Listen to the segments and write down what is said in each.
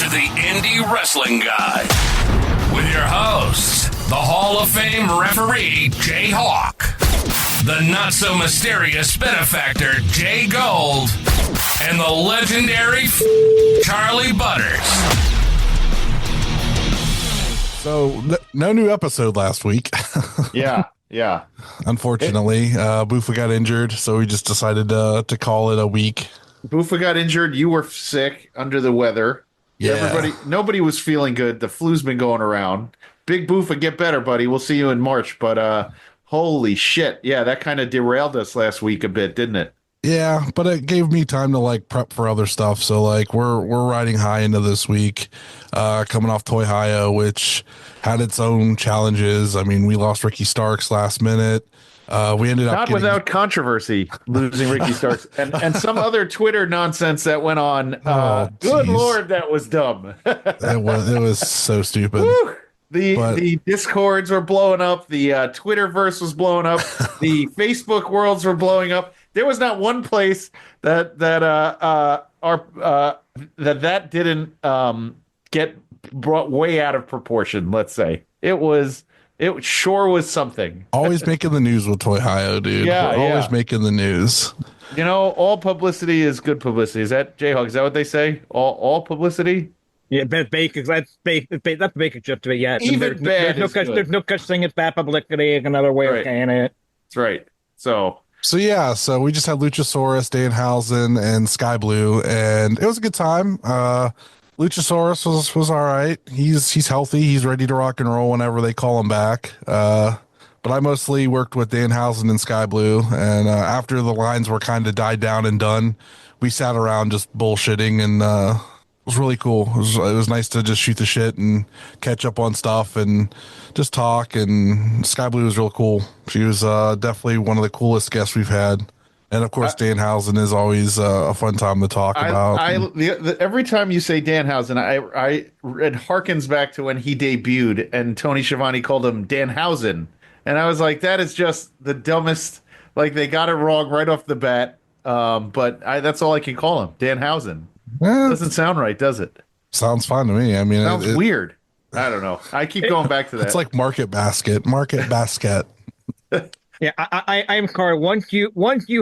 to the Indie Wrestling Guy with your hosts, the Hall of Fame referee, JHawk, the not-so-mysterious benefactor, JGold, and the legendary Charly Butters. So, no new episode last week. Yeah. Unfortunately, Boofa got injured, so we just decided to call it a week. Boofa got injured. You were sick, under the weather. Yeah. Nobody was feeling good. The flu's been going around. Big Boofa, get better, buddy. We'll see you in March. But holy shit. Yeah, that kind of derailed us last week a bit, didn't it? Yeah, but it gave me time to prep for other stuff. So we're riding high into this week, coming off Toyhio, which had its own challenges. I mean, we lost Ricky Starks last minute. We ended up not without controvery losing Ricky Starks and some other Twitter nonsense that went on. Good Lord, that was dumb. it was so stupid. Woo! The Discords were blowing up. The Twitterverse was blowing up. The Facebook worlds were blowing up. There was not one place that didn't get brought way out of proportion. Let's say it sure was something. Always making the news with Toyhio, dude. Yeah, We're always making the news. You know, all publicity is good publicity. Is that JHawk? Is that what they say? All publicity. Yeah, that's basic just to it. Yeah, Even bad. There's no such thing as bad publicity. Another way of saying it. That's right. So we just had Luchasaurus, Danhausen, and Sky Blue, and it was a good time. Luchasaurus was all right. He's healthy. He's ready to rock and roll whenever they call him back. But I mostly worked with Danhausen and Sky Blue, and after the lines were kind of died down and done, we sat around just bullshitting, and it was really cool. It was nice to just shoot the shit and catch up on stuff and just talk. And Sky Blue was real cool. She was definitely one of the coolest guests we've had. And of course, Danhausen is always a fun time to talk about. Every time you say Danhausen, it harkens back to when he debuted and Tony Schiavone called him Danhausen. And I was like, that is just the dumbest. Like, they got it wrong right off the bat. But that's all I can call him, Danhausen. Doesn't sound right, does it? Sounds fine to me. I mean, sounds weird. I don't know. I keep going back to that. It's like Market Basket. Yeah, I'm Carl. Once you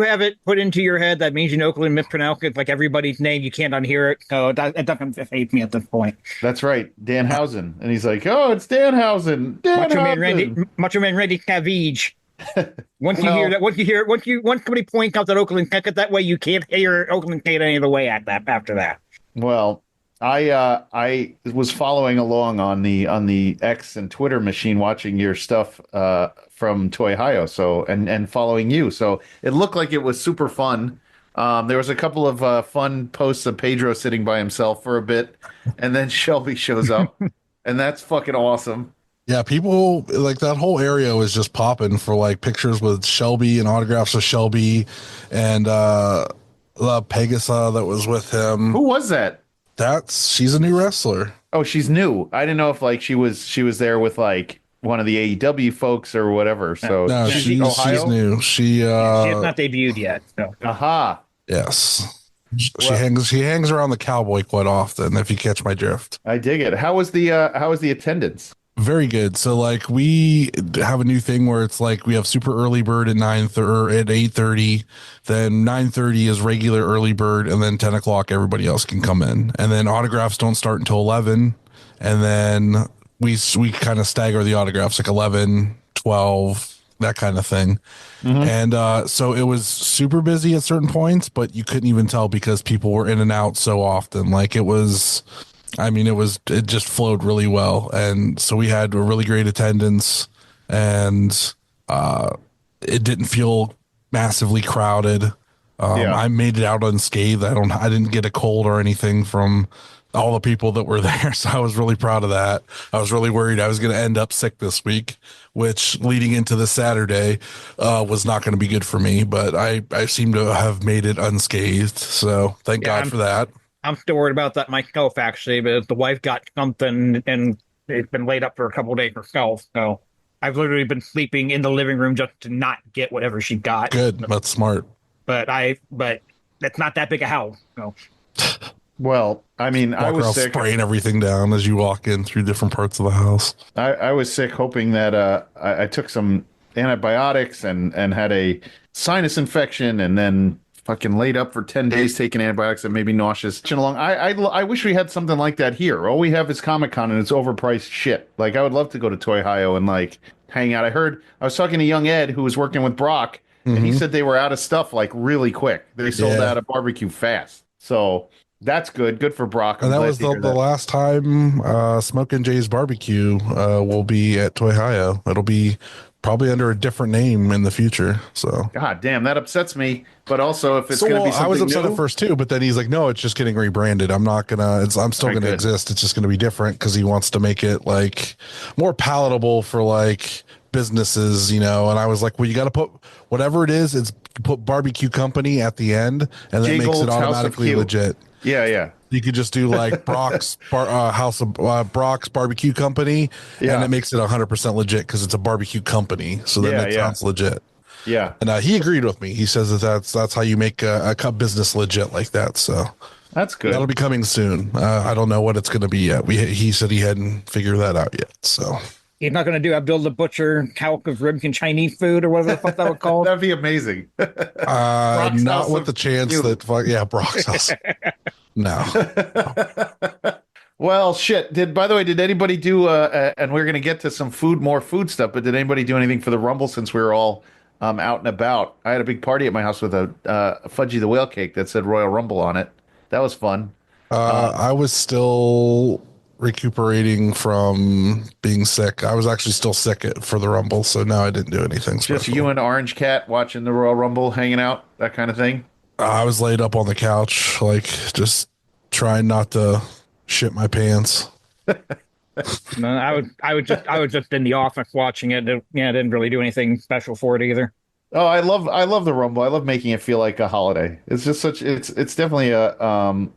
have it put into your head, that means you know can mispronounce it like everybody's name. You can't unhear it. So it doesn't faze me at this point. That's right, Danhausen, and he's like, "Oh, it's Danhausen." Macho Man Randy Savage. Once somebody points out that Oakland Cut it that way, you can't hear Oakland Cut any other way after that. Well, I was following along on the X and Twitter machine, watching your stuff from Toyhio, so and following you. So it looked like it was super fun. There was a couple of fun posts of Pedro sitting by himself for a bit, and then Shelby shows up, and that's fucking awesome. Yeah, people like that whole area was just popping for pictures with Shelby and autographs of Shelby and the Pegasa that was with him. Who was that? She's a new wrestler. Oh, she's new. I didn't know if she was there with one of the AEW folks or whatever. So no, she's new. She has not debuted yet. So. Aha. Yes. She hangs around the Cowboy quite often, if you catch my drift. I dig it. How was the attendance? Very good. So we have a new thing where it's we have super early bird at 8:30, then 9:30 is regular early bird, and then 10 o'clock everybody else can come in. And then autographs don't start until 11, and then we kind of stagger the autographs 11, 12, that kind of thing. Mm-hmm. And so it was super busy at certain points, but you couldn't even tell because people were in and out so often. It just flowed really well. And so we had a really great attendance, and it didn't feel massively crowded. I made it out unscathed. I didn't get a cold or anything from all the people that were there. So I was really proud of that. I was really worried I was going to end up sick this week, which leading into the Saturday was not going to be good for me, but I seem to have made it unscathed. So thank God for that. I'm still worried about that myself, actually, but the wife got something and it's been laid up for a couple of days herself. So I've literally been sleeping in the living room just to not get whatever she got. Good. That's smart. But that's not that big a house. So. Well, I mean, I Walk was around sick. spraying everything down as you walk in through different parts of the house. I was sick, hoping that I took some antibiotics and had a sinus infection, and then fucking laid up for 10 days taking antibiotics that made me nauseous. I wish we had something like that here. All we have is Comic-Con, and it's overpriced shit. Like, I would love to go to Toyhio and like hang out. I was talking to young Ed, who was working with Brock, and he said they were out of stuff like really quick. They sold out of barbecue fast. So that's good. Good for Brock. And that was the last time Smokin' Jay's Barbecue will be at Toyhio. It'll be probably under a different name in the future. So God damn, that upsets me. But also, if it's going to be something I was upset new, at first too, but then he's like, "No, it's just getting rebranded. I'm not gonna. I'm still gonna exist. It's just gonna be different because he wants to make it like more palatable for like businesses, you know." And I was like, "Well, you got to put whatever it is. It's put barbecue company at the end, and that makes it automatically legit." Yeah, yeah. You could just do like Brock's House of Brock's Barbecue Company, and it makes it 100% legit because it's a barbecue company. So then it sounds legit. Yeah, and he agreed with me. He says that's how you make a business legit like that. So that's good. That'll be coming soon. I don't know what it's going to be yet. He said he hadn't figured that out yet. So he's not going to do a Build the Butcher Hawk of Ribkin Chinese food or whatever the fuck that would call. That'd be amazing. Not with the chance that Brock's house. No. Well, shit. By the way, did anybody do? And we're gonna get to more food stuff. But did anybody do anything for the Rumble since we were all out and about? I had a big party at my house with a Fudgy the Whale cake that said Royal Rumble on it. That was fun. I was still recuperating from being sick. I was actually still sick for the Rumble, so no, I didn't do anything special. Just you and Orange Cat watching the Royal Rumble, hanging out, that kind of thing. I was laid up on the couch, like just trying not to shit my pants. No, I was just in the office watching it. I didn't really do anything special for it either. Oh, I love the Rumble. I love making it feel like a holiday. It's just it's definitely a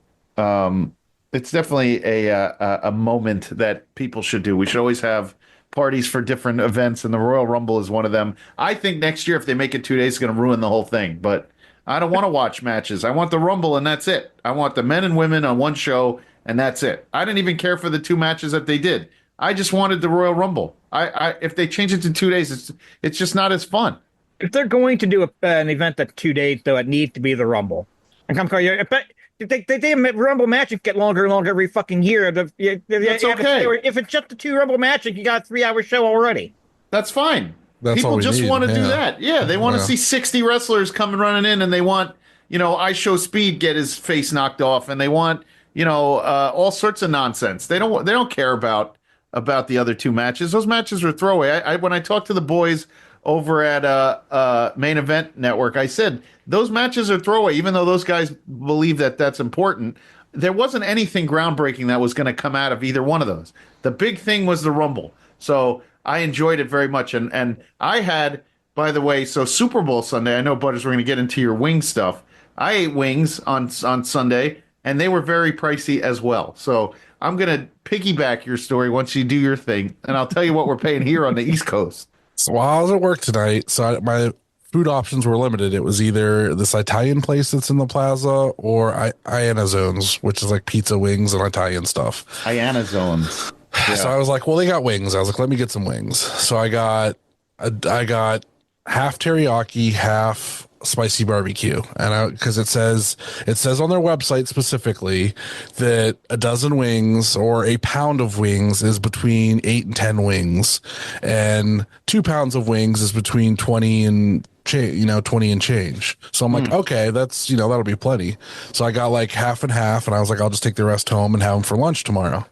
moment that people should do. We should always have parties for different events, and the Royal Rumble is one of them. I think next year, if they make it 2 days, it's going to ruin the whole thing. But I don't want to watch matches. I want the Rumble, and that's it. I want the men and women on one show, and that's it. I didn't even care for the 2 matches that they did. I just wanted the Royal Rumble. If they change it to 2 days, it's just not as fun. If they're going to do an event that's 2 days, though, it needs to be the Rumble. And come they Rumble matches get longer and longer every fucking year. That's okay. If it's just the 2 Rumble matches, you got a 3-hour show already. That's fine. That's People just want to do that. Yeah, they want to see 60 wrestlers coming running in, and they want, I Show Speed get his face knocked off, and they want, all sorts of nonsense. They don't care about the other 2 matches. Those matches are throwaway. When I talked to the boys over at Main Event Network, I said those matches are throwaway, even though those guys believe that that's important. There wasn't anything groundbreaking that was going to come out of either one of those. The big thing was the Rumble. So I enjoyed it very much. And I had, by the way, so Super Bowl Sunday, I know, Butters, we're going to get into your wing stuff. I ate wings on Sunday, and they were very pricey as well. So I'm going to piggyback your story once you do your thing, and I'll tell you what we're paying here on the East Coast. So while I was at work tonight, my food options were limited. It was either this Italian place that's in the plaza or Iana Zones, which is like pizza, wings, and Italian stuff. Iana Zones. Yeah. So I was like, well, they got wings. I was like, let me get some wings. So I got half teriyaki, half spicy barbecue, and because it says on their website specifically that a dozen wings or a pound of wings is between 8 and 10 wings, and 2 pounds of wings is between 20 and 20 and change. So I'm like, okay, that's that'll be plenty. So I got like half and half, and I was like, I'll just take the rest home and have them for lunch tomorrow.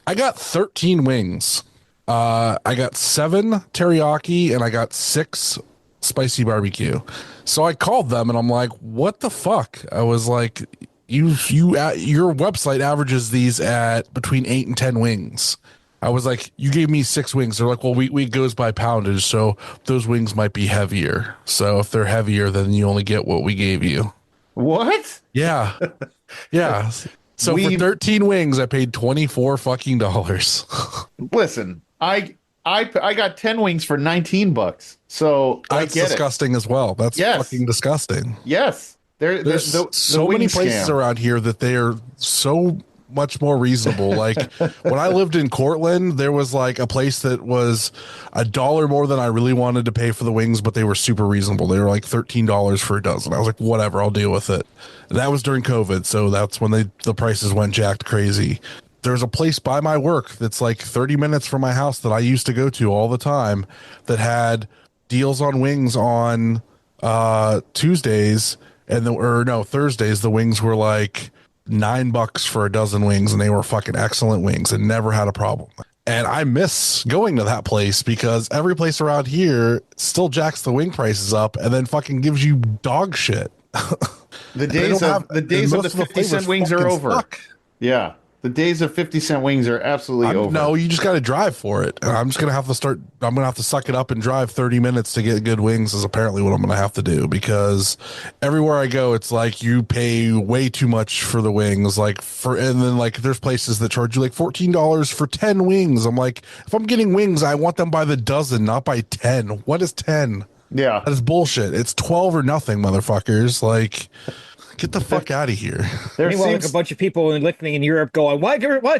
I got 13 wings. I got 7 teriyaki, and I got 6 spicy barbecue. So I called them, and I'm like, what the fuck? I was like, your website averages these at between 8 and 10 wings. I was like, you gave me 6 wings. They're like, well, we goes by poundage, so those wings might be heavier. So if they're heavier, then you only get what we gave you. What? Yeah. Yeah. So for 13 wings, I paid $24 fucking dollars. Listen, I got 10 wings for $19. So that's disgusting as well. That's fucking disgusting. Yes. There's so many places around here that they are so much more reasonable. Like when I lived in Cortland, there was like a place that was $1 more than I really wanted to pay for the wings, but they were super reasonable. They were like $13 for a dozen. I was like, whatever, I'll deal with it. And that was during COVID, so that's when the prices went jacked crazy. There's a place by my work that's like 30 minutes from my house that I used to go to all the time that had deals on wings on Tuesdays Thursdays. The wings were like $9 for a dozen wings, and they were fucking excellent wings and never had a problem. And I miss going to that place because every place around here still jacks the wing prices up and then fucking gives you dog shit. The days of the 50-cent wings are over. Suck. Yeah. The days of 50-cent wings are absolutely over. No, you just got to drive for it. And I'm going to have to suck it up and drive 30 minutes to get good wings is apparently what I'm going to have to do, because everywhere I go, it's like you pay way too much for the wings. And then like there's places that charge you like $14 for 10 wings. I'm like, if I'm getting wings, I want them by the dozen, not by 10. What is 10? Yeah. That is bullshit. It's 12 or nothing, motherfuckers. Like, get the fuck out of here. Meanwhile, like a bunch of people listening in Europe going, why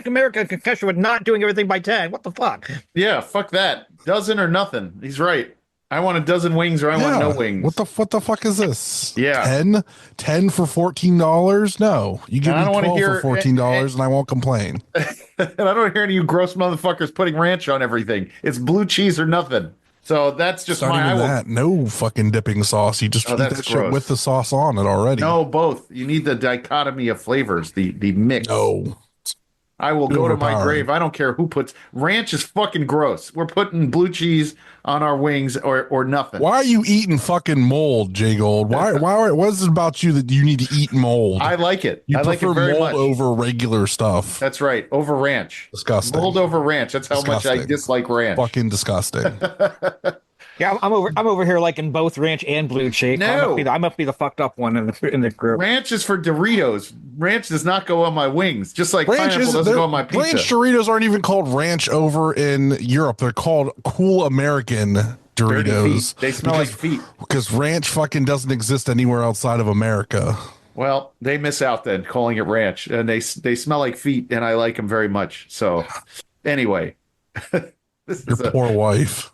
America concussion with not doing everything by 10? What the fuck? Yeah, fuck that. Dozen or nothing. He's right. I want a dozen wings or I want no wings. What the fuck is this? Yeah. 10 for $14? No. You give me 12 for $14 and I won't complain. And I don't hear any of you gross motherfuckers putting ranch on everything. It's blue cheese or nothing. So that's just no fucking dipping sauce. You just eat that shit with the sauce on it already. No, both. You need the dichotomy of flavors, the mix. No. I will go to my grave. I don't care who puts ranch is fucking gross. We're putting blue cheese on our wings or nothing. Why are you eating fucking mold, JGold? Why what is it about you that you need to eat mold? I like it. I like it very mold much over regular stuff. That's right. Over ranch. Disgusting. Mold over ranch. That's how much I dislike ranch. Fucking disgusting. Yeah, I'm over here liking both ranch and blue cheese. No. I must be the fucked up one in the group. Ranch is for Doritos. Ranch does not go on my wings, just like pineapple doesn't go on my pizza. Ranch Doritos aren't even called ranch over in Europe. They're called Cool American Doritos. They smell like feet. Because ranch fucking doesn't exist anywhere outside of America. Well, they miss out then calling it ranch, and they smell like feet, and I like them very much. So, anyway. Your poor wife.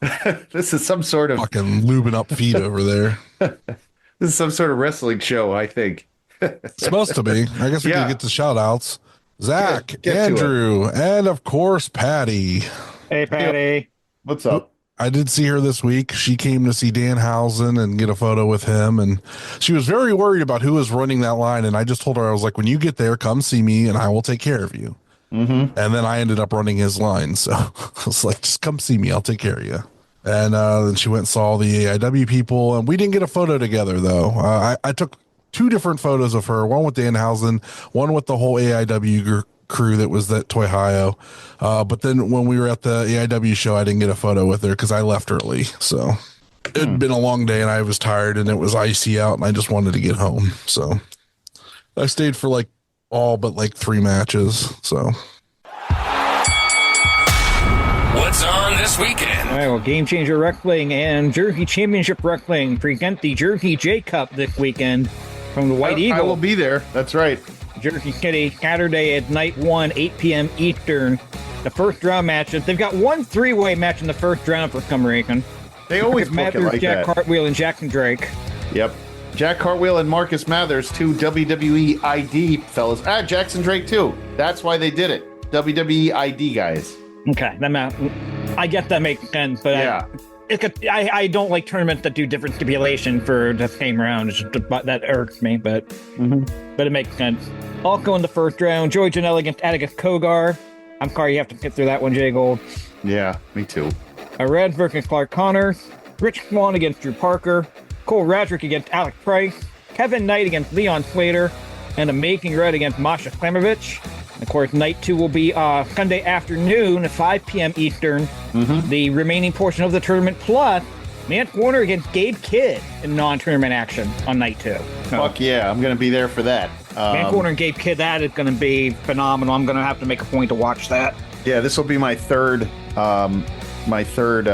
This is some sort of fucking lubing up feet over there. This is some sort of wrestling show, I think. It's supposed to be. I guess we can get the shout outs. Zach, Andrew, and of course, Patty. Hey, Patty. What's up? I did see her this week. She came to see Danhausen and get a photo with him. And she was very worried about who was running that line. And I just told her, I was like, when you get there, come see me and I will take care of you. Mm-hmm. And then I ended up running his line. So I was like, just come see me. I'll take care of you. And then she went and saw the AIW people. And we didn't get a photo together, though. I took 2 different photos of her, one with Danhausen, one with the whole AIW crew that was at Toyhio. But then when we were at the AIW show, I didn't get a photo with her because I left early. So it had been a long day and I was tired and it was icy out and I just wanted to get home. So I stayed for like all but like 3 matches. So what's on this weekend? All right, well, Game Changer Wrestling and Jersey Championship Wrestling present the Jersey J Cup this weekend from the White Eagle. I will be there. That's right. Jersey City, Saturday at night 1, 8 p.m. Eastern. The first round matches. They've got 1 3-way match in the first round for some reason. They always book Mathers, it like Jack that. Cartwheel, and Jackson Drake. Yep. Jack Cartwheel and Marcus Mathers, 2 WWE ID fellas. Jackson Drake, too. That's why they did it. WWE ID guys. Okay. I guess that makes sense, but yeah. I don't like tournaments that do different stipulation for the same round. That irks me, but it makes sense. Also in the first round, Joey Janela against Atticus Kogar. I'm sorry you have to get through that one, Jay Gold. Yeah, me too. Red versus Clark Connor. Rich Swann against Drew Parker. Cole Radrick against Alex Price. Kevin Knight against Leon Slater. And Amazing Red against Masha Klamovich. Of course, night 2 will be Sunday afternoon at 5 p.m. Eastern. The remaining portion of the tournament, plus Mance Warner against Gabe Kidd in non-tournament action on night 2. Fuck yeah, I'm going to be there for that. Mance Warner and Gabe Kidd, that is going to be phenomenal. I'm going to have to make a point to watch that. Yeah, this will be my third my third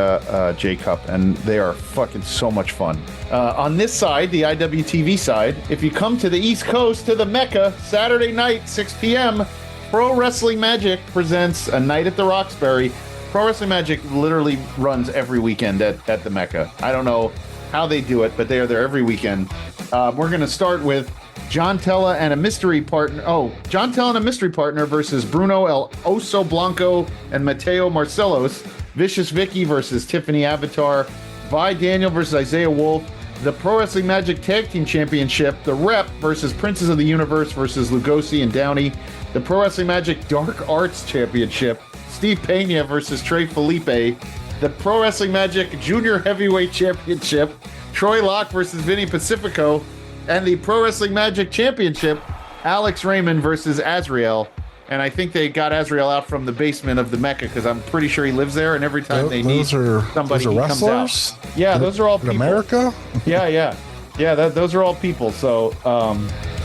J Cup, and they are fucking so much fun. On this side, the IWTV side, if you come to the East Coast to the Mecca, Saturday night, 6 p.m., Pro Wrestling Magic presents A Night at the Roxbury. Pro Wrestling Magic literally runs every weekend at the Mecca. I don't know how they do it, but they are there every weekend. We're going to start with John Tella and a mystery partner. John Tella and a mystery partner versus Bruno El Oso Blanco and Mateo Marcelos. Vicious Vicky versus Tiffany Avatar. Vi Daniel versus Isaiah Wolf. The Pro Wrestling Magic Tag Team Championship. The Rep versus Princes of the Universe versus Lugosi and Downey. The Pro Wrestling Magic Dark Arts Championship. Steve Pena versus Trey Felipe. The Pro Wrestling Magic Junior Heavyweight Championship. Troy Locke versus Vinny Pacifico. And the Pro Wrestling Magic Championship. Alex Raymond versus Azrael. And I think they got Azrael out from the basement of the Mecca because I'm pretty sure he lives there. And every time they need somebody, he comes out. Yeah, those are all people. In America? Yeah. Those are all people. So,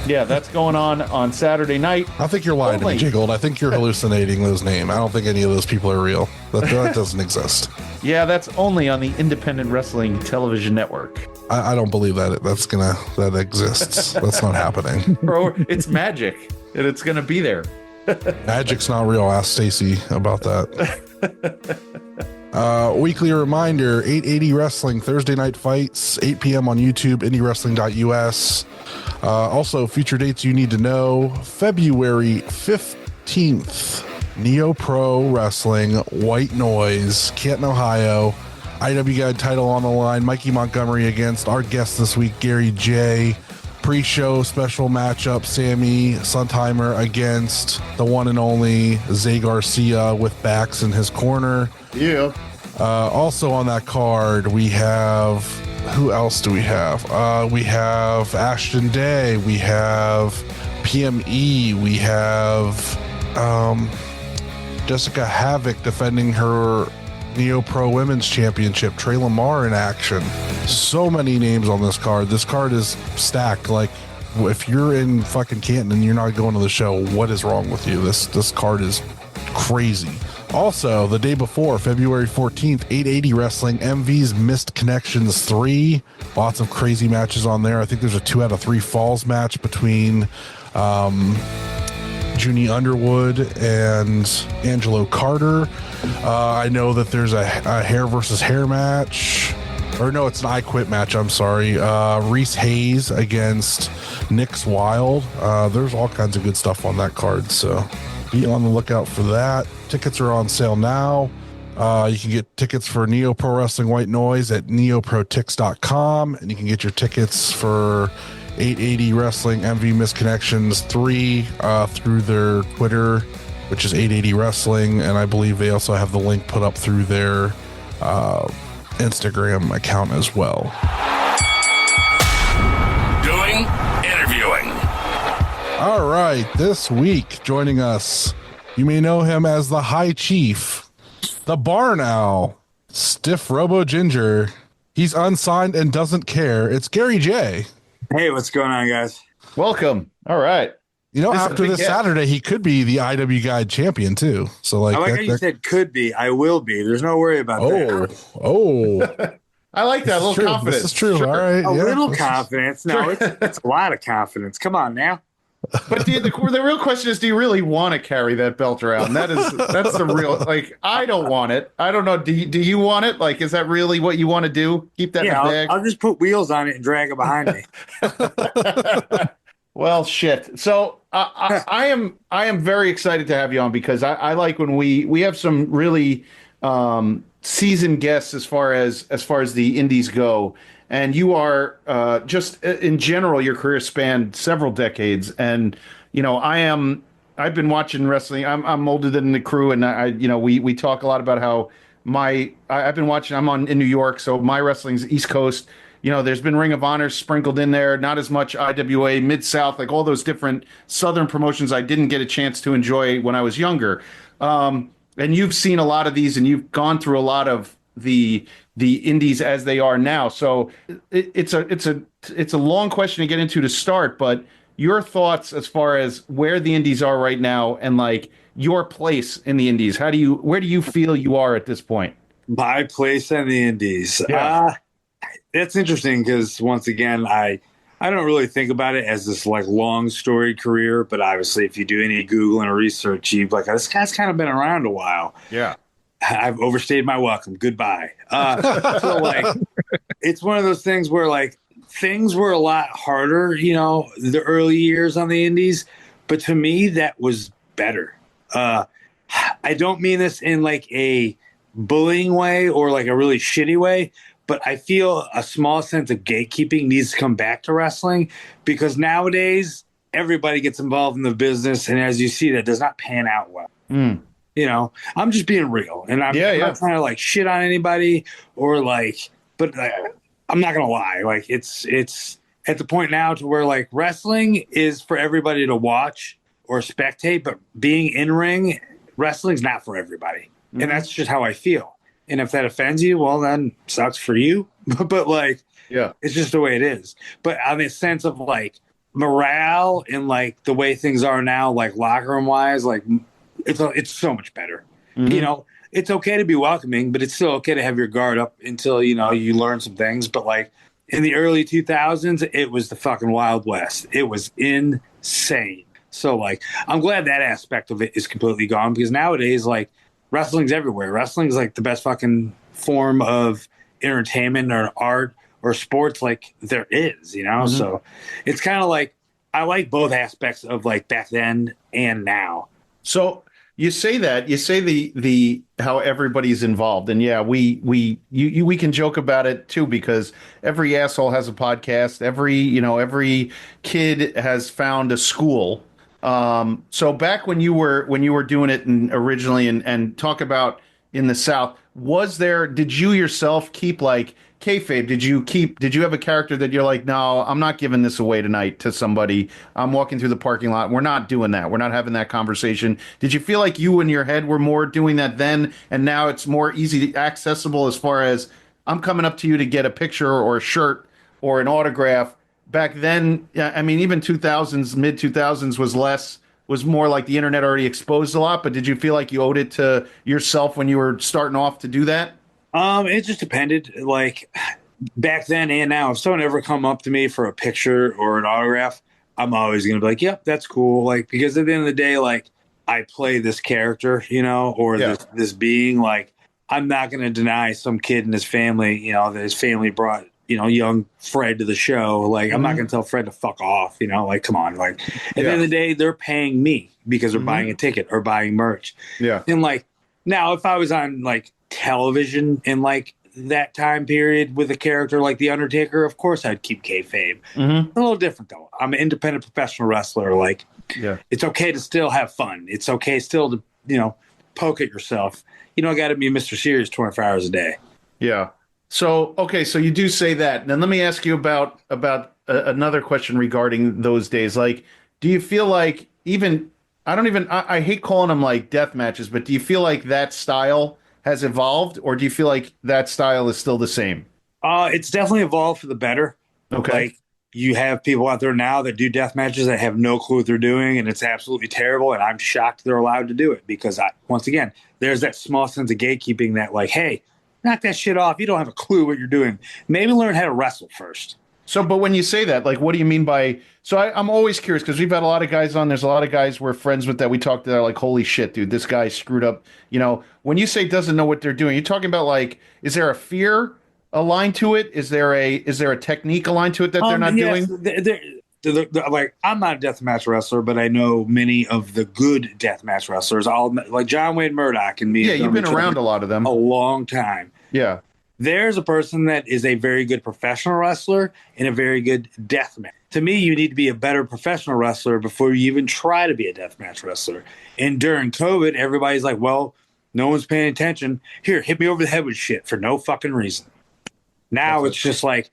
yeah, that's going on Saturday night. I think you're lying to me, JGold. I think you're hallucinating those names. I don't think any of those people are real. That doesn't exist. Yeah, that's only on the Independent Wrestling Television Network. I don't believe that that exists. That's not happening. Bro, it's magic, and it's gonna be there. Magic's not real. Ask Stacy about that. Weekly reminder, 880 Wrestling, Thursday night fights, 8 p.m. on YouTube, indiewrestling.us. Also, future dates you need to know, February 15th, Neo Pro Wrestling, White Noise, Canton, Ohio. IW Guide title on the line, Mikey Montgomery against our guest this week, Gary J. Pre-show special matchup, Sammy Suntimer against the one and only Zay Garcia with backs in his corner. Yeah. Also on that card, we have, who else do we have? We have Ashton Day, we have PME, we have Jessica Havoc defending her Neo Pro Women's Championship, Trey Lamar in action. So many names on this card. This card is stacked. Like, if you're in fucking Canton and you're not going to the show, what is wrong with you? This card is crazy. Also, the day before, February 14th, 880 Wrestling, MV's Missed Connections 3. Lots of crazy matches on there. I think there's a 2 out of 3 falls match between Junie Underwood and Angelo Carter. I know that there's a hair versus hair match. Or no, it's an I Quit match, I'm sorry. Reese Hayes against Nix Wild. There's all kinds of good stuff on that card, so be on the lookout for that. Tickets are on sale now. You can get tickets for Neo Pro Wrestling White Noise at neoprotix.com, and you can get your tickets for 880 Wrestling MV Misconnections 3 through their Twitter, which is 880 Wrestling, and I believe they also have the link put up through their Instagram account as well. Doing interviewing. All right, this week joining us, you may know him as the High Chief, the Barn Owl, Stiff Robo Ginger. He's unsigned and doesn't care. It's Gary J. Hey, what's going on, guys? Welcome. All right. You know, after this Saturday, he could be the IW Guide champion too. So, like, I like how you said could be. I will be. There's no worry about that. Oh, I like that. A little confidence. This is true. Sure. All right. A little confidence. No, Sure. it's a lot of confidence. Come on now. But the real question is, do you really want to carry that belt around? That's the real, like, I don't want it. I don't know. Do you want it? Like, is that really what you want to do? Keep that in the bag? I'll just put wheels on it and drag it behind me. Well, shit. So I am very excited to have you on because I like when we have some really seasoned guests as far as the indies go. And you are just in general, your career spanned several decades. And, you know, I've been watching wrestling. I'm older than the crew. And we talk a lot about how I've been watching, in New York. So my wrestling's East Coast. You know, there's been Ring of Honor sprinkled in there, not as much IWA, Mid-South, like all those different Southern promotions I didn't get a chance to enjoy when I was younger. And you've seen a lot of these and you've gone through a lot of the indies as they are now. So it's a long question to get into to start, but your thoughts as far as where the indies are right now and like your place in the indies. Where do you feel you are at this point? My place in the Indies. Yeah. That's interesting because once again, I don't really think about it as this like long storied career, but obviously if you do any Googling or research, you'd be like, this guy's kind of been around a while. Yeah. I've overstayed my welcome. Goodbye. So like, it's one of those things where like things were a lot harder, the early years on the Indies, but to me that was better. I don't mean this in like a bullying way or like a really shitty way, but I feel a small sense of gatekeeping needs to come back to wrestling because nowadays everybody gets involved in the business, and as you see, that does not pan out well. I'm just being real, and I'm not trying to like shit on anybody or like, but I'm not gonna lie, like it's at the point now to where like wrestling is for everybody to watch or spectate, but being in ring, wrestling's not for everybody, and that's just how I feel. And if that offends you, well, then sucks for you. But like, it's just the way it is. But on the sense of like morale and like the way things are now, like locker room wise, like it's so much better. It's okay to be welcoming, but it's still okay to have your guard up until, you learn some things. But like in the early 2000s, it was the fucking Wild West. It was insane. So like, I'm glad that aspect of it is completely gone because nowadays, like, wrestling's everywhere. Wrestling's like the best fucking form of entertainment or art or sports like there is, So it's kind of like I like both aspects of like back then and now. So you say the how everybody's involved, and we can joke about it too because every asshole has a podcast. Every kid has found a school. So back when you were doing it originally and talk about in the South, did you yourself keep like kayfabe? Did you have a character that you're like, no, I'm not giving this away tonight to somebody. I'm walking through the parking lot. We're not doing that. We're not having that conversation. Did you feel like you in your head were more doing that then, and now it's more easy accessible as far as I'm coming up to you to get a picture or a shirt or an autograph? Back then, I mean, even 2000s, mid 2000s was more like the internet already exposed a lot. But did you feel like you owed it to yourself when you were starting off to do that? It just depended. Like back then and now, if someone ever come up to me for a picture or an autograph, I'm always going to be like, yep, that's cool. Like, because at the end of the day, like I play this character, or this being, like, I'm not going to deny some kid and his family, that his family brought, young Fred to the show. Like, I'm not going to tell Fred to fuck off, like, come on. Like, at the end of the day, they're paying me because they're buying a ticket or buying merch. Yeah. And like, now if I was on like television in like that time period with a character like The Undertaker, of course I'd keep kayfabe. A little different though. I'm an independent professional wrestler. Like, it's okay to still have fun. It's okay still to, poke at yourself. You don't got to be Mr. Serious 24 hours a day. Yeah. So, okay, so you do say that. Then let me ask you about another question regarding those days. Like, do you feel like I hate calling them like death matches, but do you feel like that style has evolved, or do you feel like that style is still the same? It's definitely evolved for the better. Okay. Like, you have people out there now that do death matches that have no clue what they're doing, and it's absolutely terrible, and I'm shocked they're allowed to do it because, once again, there's that small sense of gatekeeping that, like, hey, knock that shit off. You don't have a clue what you're doing. Maybe learn how to wrestle first. So, but when you say that, like, what do you mean by... So I'm always curious because we've had a lot of guys on. There's a lot of guys we're friends with that we talk to that are like, holy shit, dude, this guy screwed up. When you say doesn't know what they're doing, you're talking about like, is there a fear aligned to it? Is there a technique aligned to it that they're not doing? Like, I'm not a deathmatch wrestler, but I know many of the good deathmatch wrestlers. All like John Wayne Murdoch and me. Yeah, you've been around a lot of them. A long time. Yeah. There's a person that is a very good professional wrestler and a very good deathmatch. To me, you need to be a better professional wrestler before you even try to be a deathmatch wrestler. And during COVID, everybody's like, well, no one's paying attention. Here, hit me over the head with shit for no fucking reason. Now it's just like,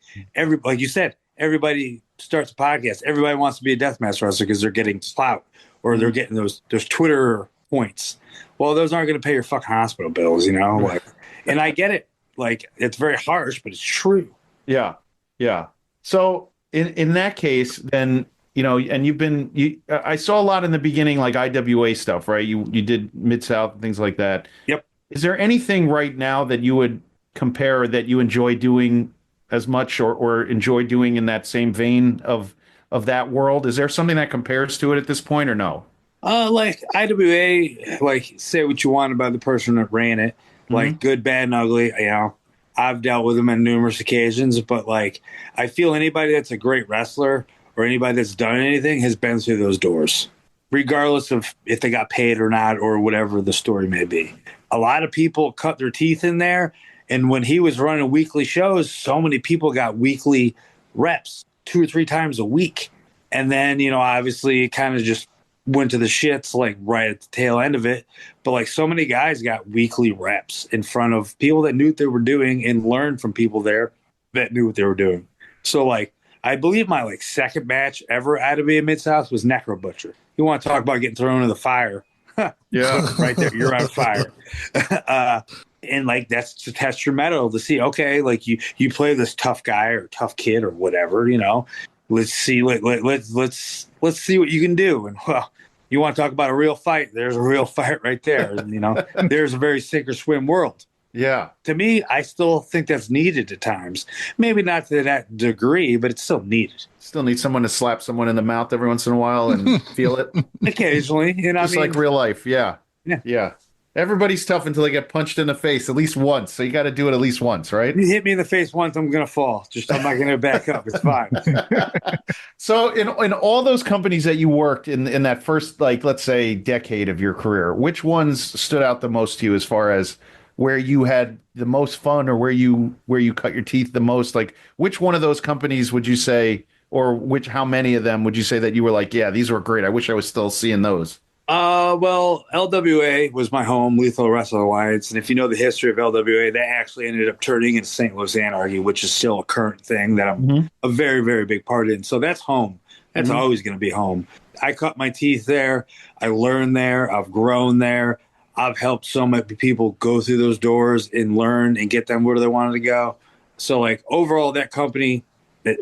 like you said, everybody starts a podcast. Everybody wants to be a deathmatch wrestler because they're getting clout or they're getting those Twitter points. Well, those aren't going to pay your fucking hospital bills, Like, and I get it. Like, it's very harsh, but it's true. Yeah. Yeah. So in that case, then, and I saw a lot in the beginning, like IWA stuff, right? You did Mid-South and things like that. Yep. Is there anything right now that you would compare that you enjoy doing as much or enjoy doing in that same vein of that world? Is there something that compares to it at this point or no? Like IWA, like say what you want about the person that ran it, like good, bad, and ugly. You know, I've dealt with them on numerous occasions, but like I feel anybody that's a great wrestler or anybody that's done anything has been through those doors, regardless of if they got paid or not or whatever the story may be. A lot of people cut their teeth in there, and when he was running weekly shows, so many people got weekly reps 2 or 3 times a week, and then obviously it kind of just went to the shits like right at the tail end of it. But like so many guys got weekly reps in front of people that knew what they were doing and learned from people there that knew what they were doing. So like I believe my like second match ever out of Mid-South was Necro Butcher. You want to talk about getting thrown in the fire? Yeah, right there, you're on fire. And like that's to test your mettle to see, okay, like you play this tough guy or tough kid or whatever, let's see let's see what you can do. And well, you want to talk about a real fight, there's a real fight right there. And, there's a very sink or swim world. Yeah. To me, I still think that's needed at times. Maybe not to that degree, but it's still needed. Still need someone to slap someone in the mouth every once in a while and feel it. Occasionally, Just like real life. Yeah. Everybody's tough until they get punched in the face at least once. So you got to do it at least once, right? You hit me in the face once, I'm going to fall. I'm not going to back up. It's fine. So in all those companies that you worked in that first, like, let's say decade of your career, which ones stood out the most to you as far as where you had the most fun or where you cut your teeth the most? Like, which one of those companies would you say, or how many of them would you say that you were like, yeah, these were great, I wish I was still seeing those? Well, LWA was my home, Lethal Wrestling Alliance. And if you know the history of LWA, that actually ended up turning into St. Louis Anarchy, which is still a current thing that I'm a very, very big part in. So that's home. That's always going to be home. I cut my teeth there. I learned there. I've grown there. I've helped so many people go through those doors and learn and get them where they wanted to go. So like overall, that company that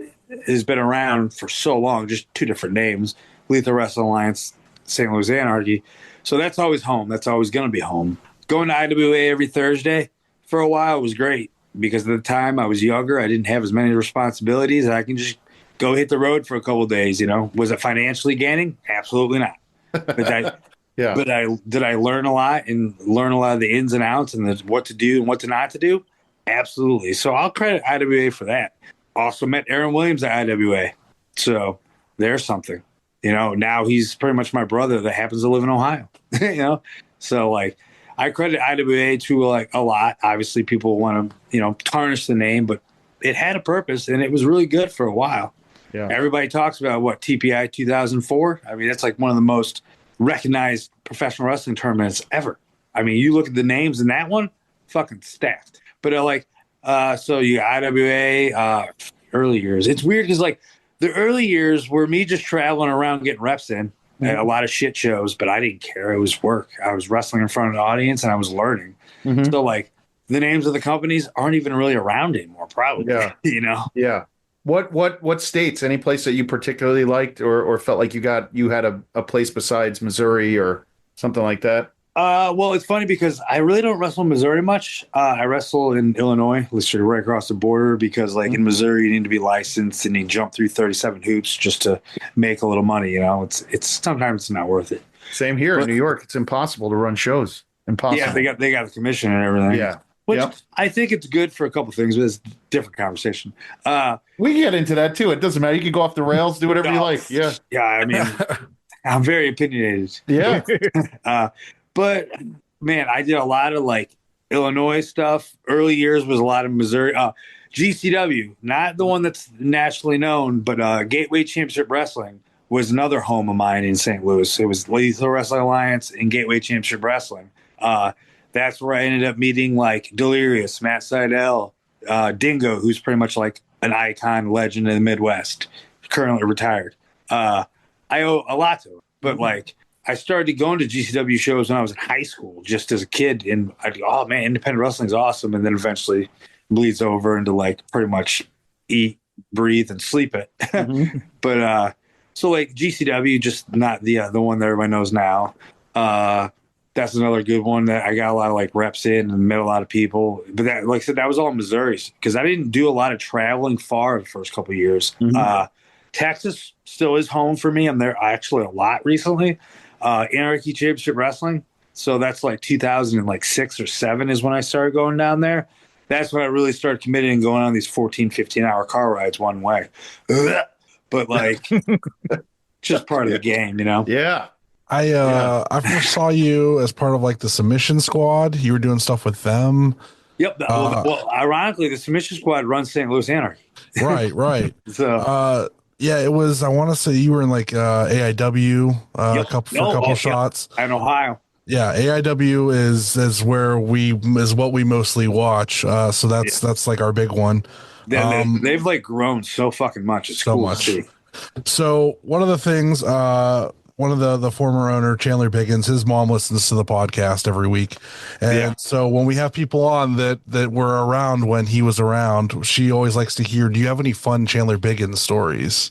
has been around for so long, just 2 different names, Lethal Wrestling Alliance, St. Louis Anarchy. So that's always home. That's always going to be home. Going to IWA every Thursday for a while was great because at the time I was younger. I didn't have as many responsibilities. I can just go hit the road for a couple of days. Was it financially gaining? Absolutely not. But did I learn a lot and learn a lot of the ins and outs and what to do and what to not to do? Absolutely. So I'll credit IWA for that. Also met Aaron Williams at IWA. So there's something. Now he's pretty much my brother that happens to live in Ohio. So like I credit IWA to like a lot. Obviously people want to, tarnish the name, but it had a purpose and it was really good for a while. Yeah. Everybody talks about TPI 2004. I mean, that's like one of the most recognized professional wrestling tournaments ever. I mean, you look at the names in that one, fucking stacked. But so you IWA, early years. It's weird because like the early years were me just traveling around getting reps in at a lot of shit shows, but I didn't care. It was work. I was wrestling in front of an audience and I was learning. So like the names of the companies aren't even really around anymore, probably. Yeah. Yeah. What states? Any place that you particularly liked or felt like you had a place besides Missouri or something like that? Well, it's funny because I really don't wrestle in Missouri much. I wrestle in Illinois, literally right across the border, because like in Missouri you need to be licensed and you jump through 37 hoops just to make a little money. It's sometimes it's not worth it. Same here in New York. It's impossible to run shows. Impossible. Yeah, they got the commission and everything. Yeah. Which I think it's good for a couple of things, but it's a different conversation. We can get into that too. It doesn't matter. You can go off the rails, do whatever you like. Yeah. Yeah. I mean, I'm very opinionated. Yeah. But man, I did a lot of like Illinois stuff. Early years was a lot of Missouri. GCW, not the one that's nationally known, but Gateway Championship Wrestling was another home of mine in St. Louis. It was Lethal Wrestling Alliance and Gateway Championship Wrestling. That's where I ended up meeting like Delirious, Matt Seidel, Dingo, who's pretty much like an icon legend in the Midwest, currently retired. I owe a lot to him, but like I started going to GCW shows when I was in high school, just as a kid, and I'd go, oh man, independent wrestling's awesome, and then eventually bleeds over into like pretty much eat, breathe, and sleep it. But so like GCW, just not the one that everybody knows now. That's another good one that I got a lot of like reps in and met a lot of people. But that, like I said, that was all in Missouri because I didn't do a lot of traveling far the first couple of years. Texas still is home for me. I'm there actually a lot recently. Anarchy Championship Wrestling. So that's like 2006 or 7 is when I started going down there. That's when I really started committing and going on these 14, 15-hour car rides one way. But like, just part of the game, you know? Yeah. I first saw you as part of like the submission squad. You were doing stuff with them. Yep. Well, ironically, the submission squad runs St. Louis Anarchy. Right. So, yeah, it was. I want to say you were in like AIW a couple shots. In Ohio. Yeah, AIW is what we mostly watch. So that's like our big one. They've like grown so fucking much. It's so cool much. To see. So one of the things, one of the former owner, Chandler Biggins, his mom listens to the podcast every week. And so when we have people on that were around when he was around, she always likes to hear, do you have any fun Chandler Biggins stories?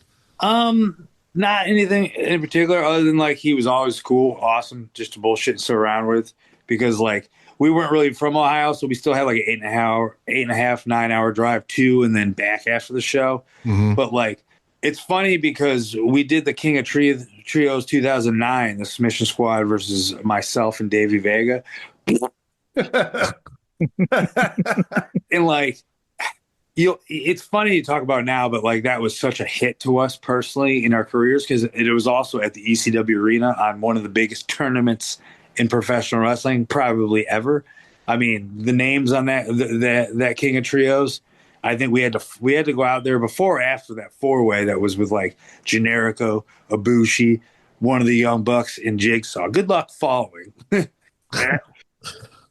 Not anything in particular other than like he was always cool, awesome, just to bullshit and sit around with because like we weren't really from Ohio, so we still had like an 8.5, 9-hour drive to and then back after the show. But like it's funny because we did the King of Trios 2009, the submission squad versus myself and Davey Vega. And like, it's funny to talk about now, but like that was such a hit to us personally in our careers because it was also at the ECW Arena on one of the biggest tournaments in professional wrestling probably ever. I mean, the names on that King of Trios, I think we had to go out there before or after that 4-way that was with like Generico, Ibushi, one of the Young Bucks, and Jigsaw. Good luck following.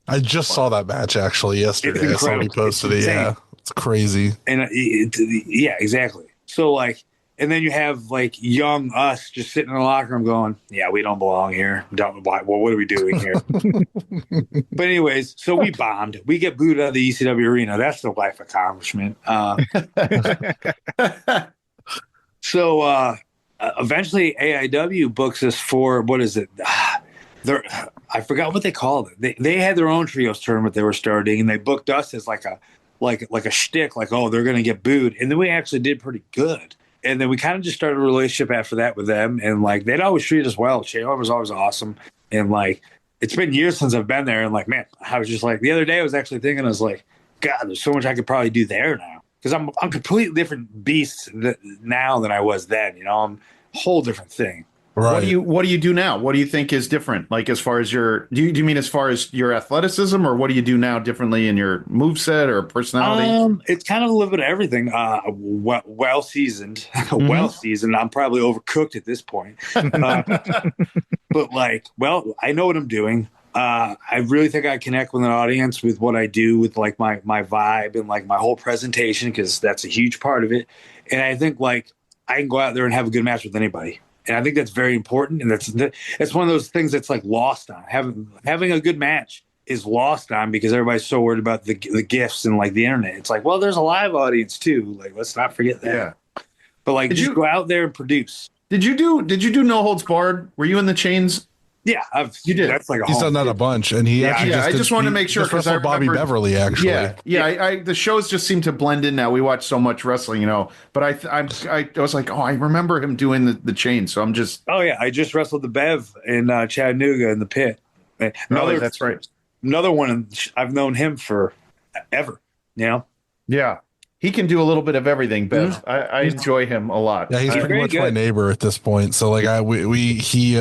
I just saw that match actually yesterday. I saw he posted it. Yeah, it's crazy. And yeah, exactly. So like, and then you have like young us just sitting in the locker room going, "Yeah, we don't belong here. What are we doing here?" But anyways, so we bombed. We get booed out of the ECW Arena. That's the life accomplishment. So eventually, AIW books us for what is it? I forgot what they called it. They had their own trios tournament they were starting, and they booked us as like a shtick, like, oh, they're going to get booed, and then we actually did pretty good. And then we kind of just started a relationship after that with them. And like, they'd always treat us well. Chandler was always awesome. And like, it's been years since I've been there. And like, man, I was just like, the other day I was actually thinking, I was like, God, there's so much I could probably do there now. Cause I'm completely different beast now than I was then, you know, I'm a whole different thing. Right. What do you do now? What do you think is different? Like as far as do you mean as far as your athleticism, or what do you do now differently in your moveset or personality? It's kind of a little bit of everything. Well seasoned, well seasoned. I'm probably overcooked at this point, but like, well, I know what I'm doing. I really think I connect with an audience with what I do, with like my vibe and like my whole presentation, because that's a huge part of it. And I think like I can go out there and have a good match with anybody. And I think that's very important. And that's one of those things that's like lost on. Having a good match is lost on because everybody's so worried about the gifts and like the internet. It's like, well, there's a live audience too. Like, let's not forget that. Yeah. But like, just go out there and produce. Did you do No Holds Barred? Were you in the chains? Yeah, you did. That's like he's done that a bunch, and he actually. I just wanted to make sure because I Bobby Beverly actually. Yeah. The shows just seem to blend in now. We watch so much wrestling, you know. But I was like, oh, I remember him doing the chain. So I'm just. Oh yeah, I just wrestled the Bev in Chattanooga in the pit. That's right. Another one. I've known him for ever. You know. Yeah. He can do a little bit of everything, Bev. I enjoy him a lot. Yeah, he's pretty much my neighbor at this point. So like he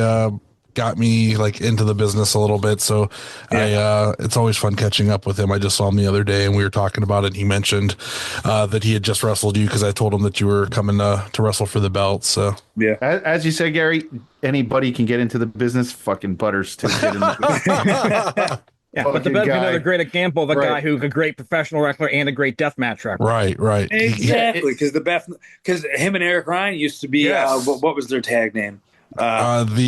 got me like into the business a little bit. So it's always fun catching up with him. I just saw him the other day and we were talking about it. And he mentioned that he had just wrestled you because I told him that you were coming to wrestle for the belt. So yeah, as you said, Gary, anybody can get into the business. Fucking Butters to get in the Yeah, but the Bev's another great example of a guy who's a great professional wrestler and a great deathmatch wrestler. Right. Exactly, because him and Eric Ryan used to be. What was their tag name? Damn it.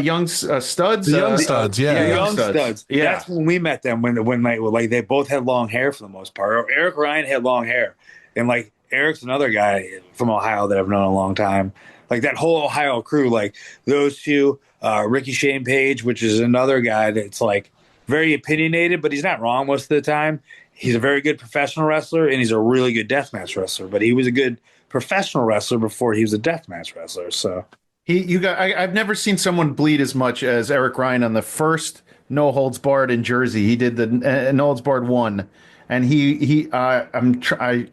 Young Studs. The Young Studs, Young Studs. Yeah, that's when we met them. When they both had long hair for the most part. Eric Ryan had long hair, and like Eric's another guy from Ohio that I've known a long time. like that whole Ohio crew, like those two, Ricky Shane Page, which is another guy that's like very opinionated, but he's not wrong most of the time. He's a very good professional wrestler, and he's a really good deathmatch wrestler. But he was a good professional wrestler before he was a deathmatch wrestler. So I've never seen someone bleed as much as Eric Ryan on the first No Holds Barred in Jersey. He did the No Holds Barred 1, and it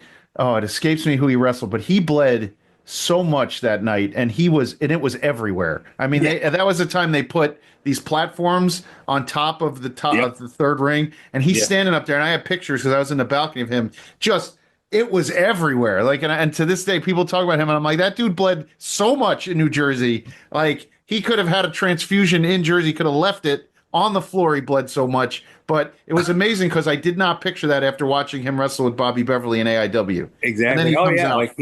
escapes me who he wrestled, but he bled so much that night, and it was everywhere. I mean, that was the time they put these platforms on top of the of the third ring, and he's standing up there, and I have pictures because I was in the balcony of him. It was everywhere. Like, and to this day, people talk about him, and I'm like, that dude bled so much in New Jersey. Like, he could have had a transfusion in Jersey, could have left it on the floor. He bled so much, but it was amazing because I did not picture that after watching him wrestle with Bobby Beverly in AIW. Exactly. Like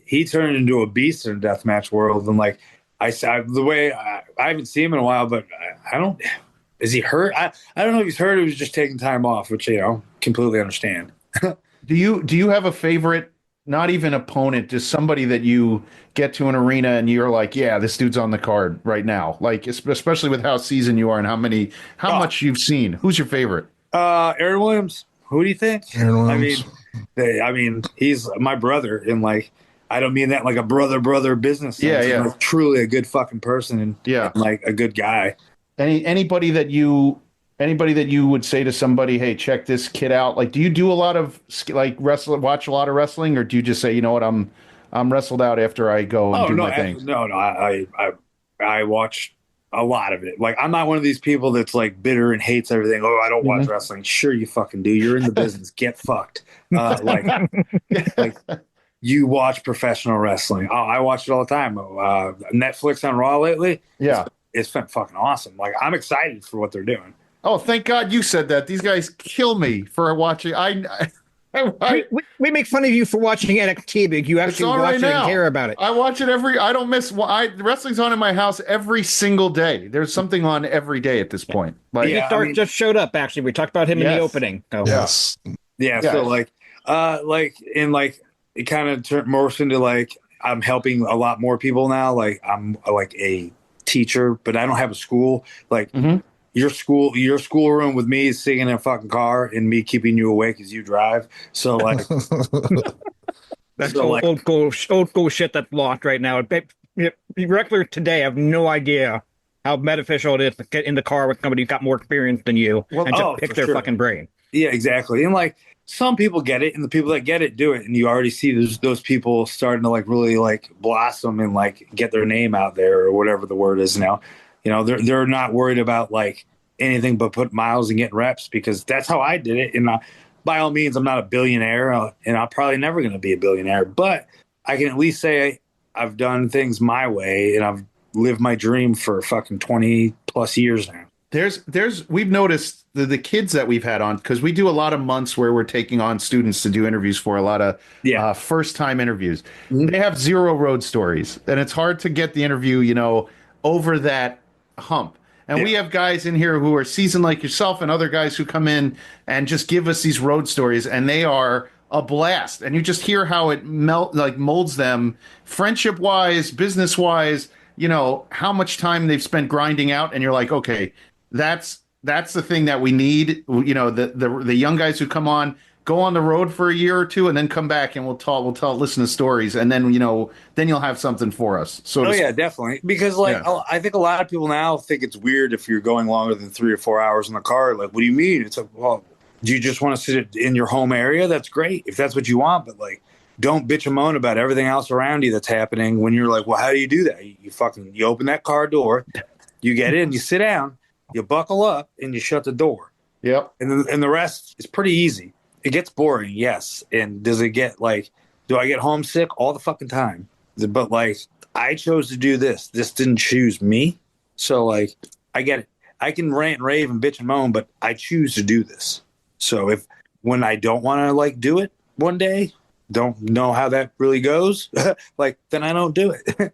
he turned into a beast in the deathmatch world, and like I haven't seen him in a while, but I don't. Is he hurt? I don't know if he's hurt or he was just taking time off, which completely understand. Do you have a favorite, not even opponent, just somebody that you get to an arena and you're like, yeah, this dude's on the card right now? Like, especially with how seasoned you are and how much you've seen. Who's your favorite? Aaron Williams. Who do you think? Aaron Williams. I mean, he's my brother, and like, I don't mean that like a brother business sense. Yeah. He's like truly a good fucking person and like a good guy. Anybody that you would say to somebody, hey, check this kid out? Like, do you do a lot of watch a lot of wrestling, or do you just say, you know what, I'm wrestled out after I go and do my thing? No, I watch a lot of it. Like, I'm not one of these people that's like bitter and hates everything. Oh, I don't watch wrestling. Sure, you fucking do. You're in the business. Get fucked. Like you watch professional wrestling. Oh, I watch it all the time. Netflix on Raw lately. Yeah, it's been fucking awesome. Like, I'm excited for what they're doing. Oh, thank God you said that. These guys kill me for watching. We make fun of you for watching NXT, but you actually watch it and care about it. I watch it I don't miss. Wrestling's on in my house every single day. There's something on every day at this point. Like, Dark just showed up. Actually, we talked about him in the opening. Oh. Yes. Yeah. So like it kind of morphs into like I'm helping a lot more people now. Like, I'm like a teacher, but I don't have a school. Like. Your schoolroom with me is sitting in a fucking car and me keeping you awake as you drive. So like, that's old school shit that's lost right now. Regular today, I have no idea how beneficial it is to get in the car with somebody who's got more experience than you and just pick their fucking brain. Yeah, exactly. And like, some people get it, and the people that get it do it, and you already see those people starting to like really like blossom and like get their name out there or whatever the word is now. They're not worried about like anything but put miles and get reps, because that's how I did it. And by all means, I'm not a billionaire, and I'm probably never going to be a billionaire, but I can at least say I've done things my way, and I've lived my dream for fucking 20 plus years now. We've noticed the kids that we've had on, because we do a lot of months where we're taking on students to do interviews for a lot of first time interviews. They have zero road stories, and it's hard to get the interview, over that hump. And we have guys in here who are seasoned like yourself, and other guys who come in and just give us these road stories, and they are a blast. And you just hear how it molds them friendship wise, business wise, how much time they've spent grinding out. And you're like, okay, that's the thing that we need. The young guys who come on, go on the road for a year or two, and then come back, and we'll listen to stories, and then then you'll have something for us. So definitely, because I think a lot of people now think it's weird if you're going longer than 3 or 4 hours in the car. Like, what do you mean? It's like, well, do you just want to sit in your home area? That's great if that's what you want, but like, don't bitch and moan about everything else around you that's happening when you're like, well, how do you do that? You open that car door, you get in, you sit down, you buckle up, and you shut the door. Yep. And the rest is pretty easy. It gets boring, yes. And does it get do I get homesick all the fucking time? But like, I chose to do this. This didn't choose me. So like, I get it. I can rant and rave and bitch and moan, but I choose to do this. So when I don't want to like do it one day, don't know how that really goes, then I don't do it.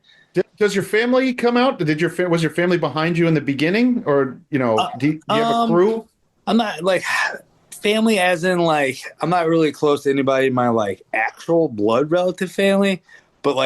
Does your family come out? Was your family behind you in the beginning, or do you have a crew? I'm not like family as in I'm not really close to anybody in my actual blood relative family, but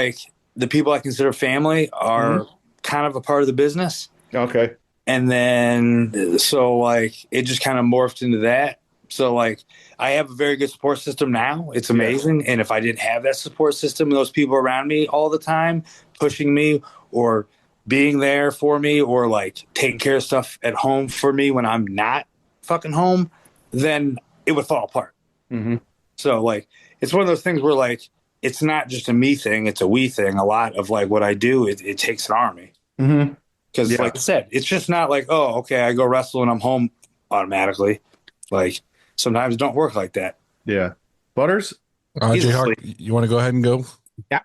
the people I consider family are kind of a part of the business. Okay. And then, so like, it just kind of morphed into that. So like, I have a very good support system now. It's amazing. Yeah. And if I didn't have that support system, those people around me all the time, pushing me or being there for me or like taking care of stuff at home for me when I'm not fucking home, then it would fall apart. Mm-hmm. So like, it's one of those things where like, it's not just a me thing, it's a we thing. A lot of like what I do, it takes an army. Mm-hmm. Because like I said, it's just not like, oh, okay, I go wrestle and I'm home automatically. Like sometimes it don't work like that. Yeah. Butters? JHawk, you want to go ahead and go? Yeah.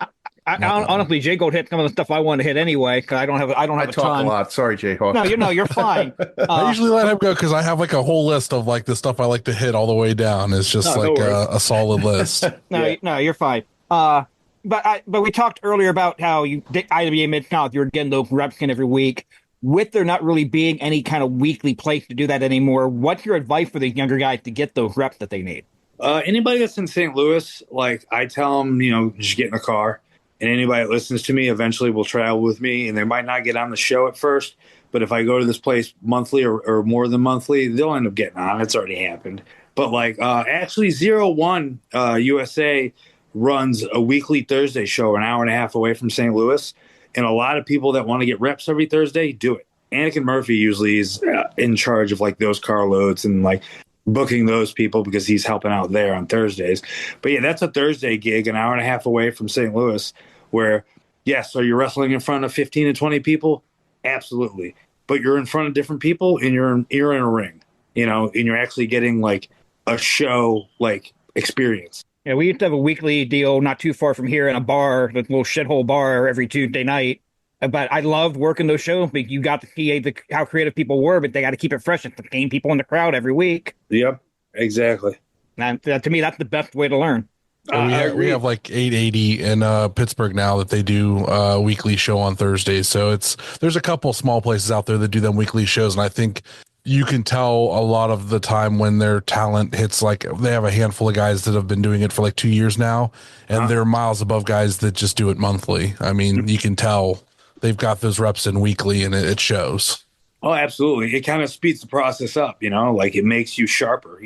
Honestly, JGold hit some of the stuff I want to hit anyway because I don't have a ton. Talk a lot. Sorry, JHawk. No, you're fine. I usually let him go because I have like a whole list of like the stuff I like to hit all the way down. It's just a solid list. No, you're fine. But we talked earlier about how IWA Mid-South, you're getting those reps in every week. With there not really being any kind of weekly place to do that anymore, what's your advice for the younger guys to get those reps that they need? Anybody that's in St. Louis, like I tell them, just get in the car. And anybody that listens to me eventually will travel with me. And they might not get on the show at first. But if I go to this place monthly or more than monthly, they'll end up getting on. It's already happened. But like actually 01 USA runs a weekly Thursday show an hour and a half away from St. Louis. And a lot of people that want to get reps every Thursday do it. Anakin Murphy usually is in charge of like those car loads and like booking those people because he's helping out there on Thursdays. But yeah, that's a Thursday gig, an hour and a half away from St. Louis where, yes, so you're wrestling in front of 15 to 20 people? Absolutely. But you're in front of different people and you're in a ring, and you're actually getting like a show like experience. Yeah, we used to have a weekly deal not too far from here in a bar, the little shithole bar every Tuesday night. But I loved working those shows. But you got to see how creative people were, but they got to keep it fresh. It's the same people in the crowd every week. Yep, exactly. And to me, that's the best way to learn. We have like 880 in Pittsburgh now that they do a weekly show on Thursdays. So there's a couple small places out there that do them weekly shows, and I think you can tell a lot of the time when their talent hits, like they have a handful of guys that have been doing it for like 2 years now, and they're miles above guys that just do it monthly. I mean, you can tell they've got those reps in weekly, and it shows. Oh, absolutely. It kind of speeds the process up, like it makes you sharper,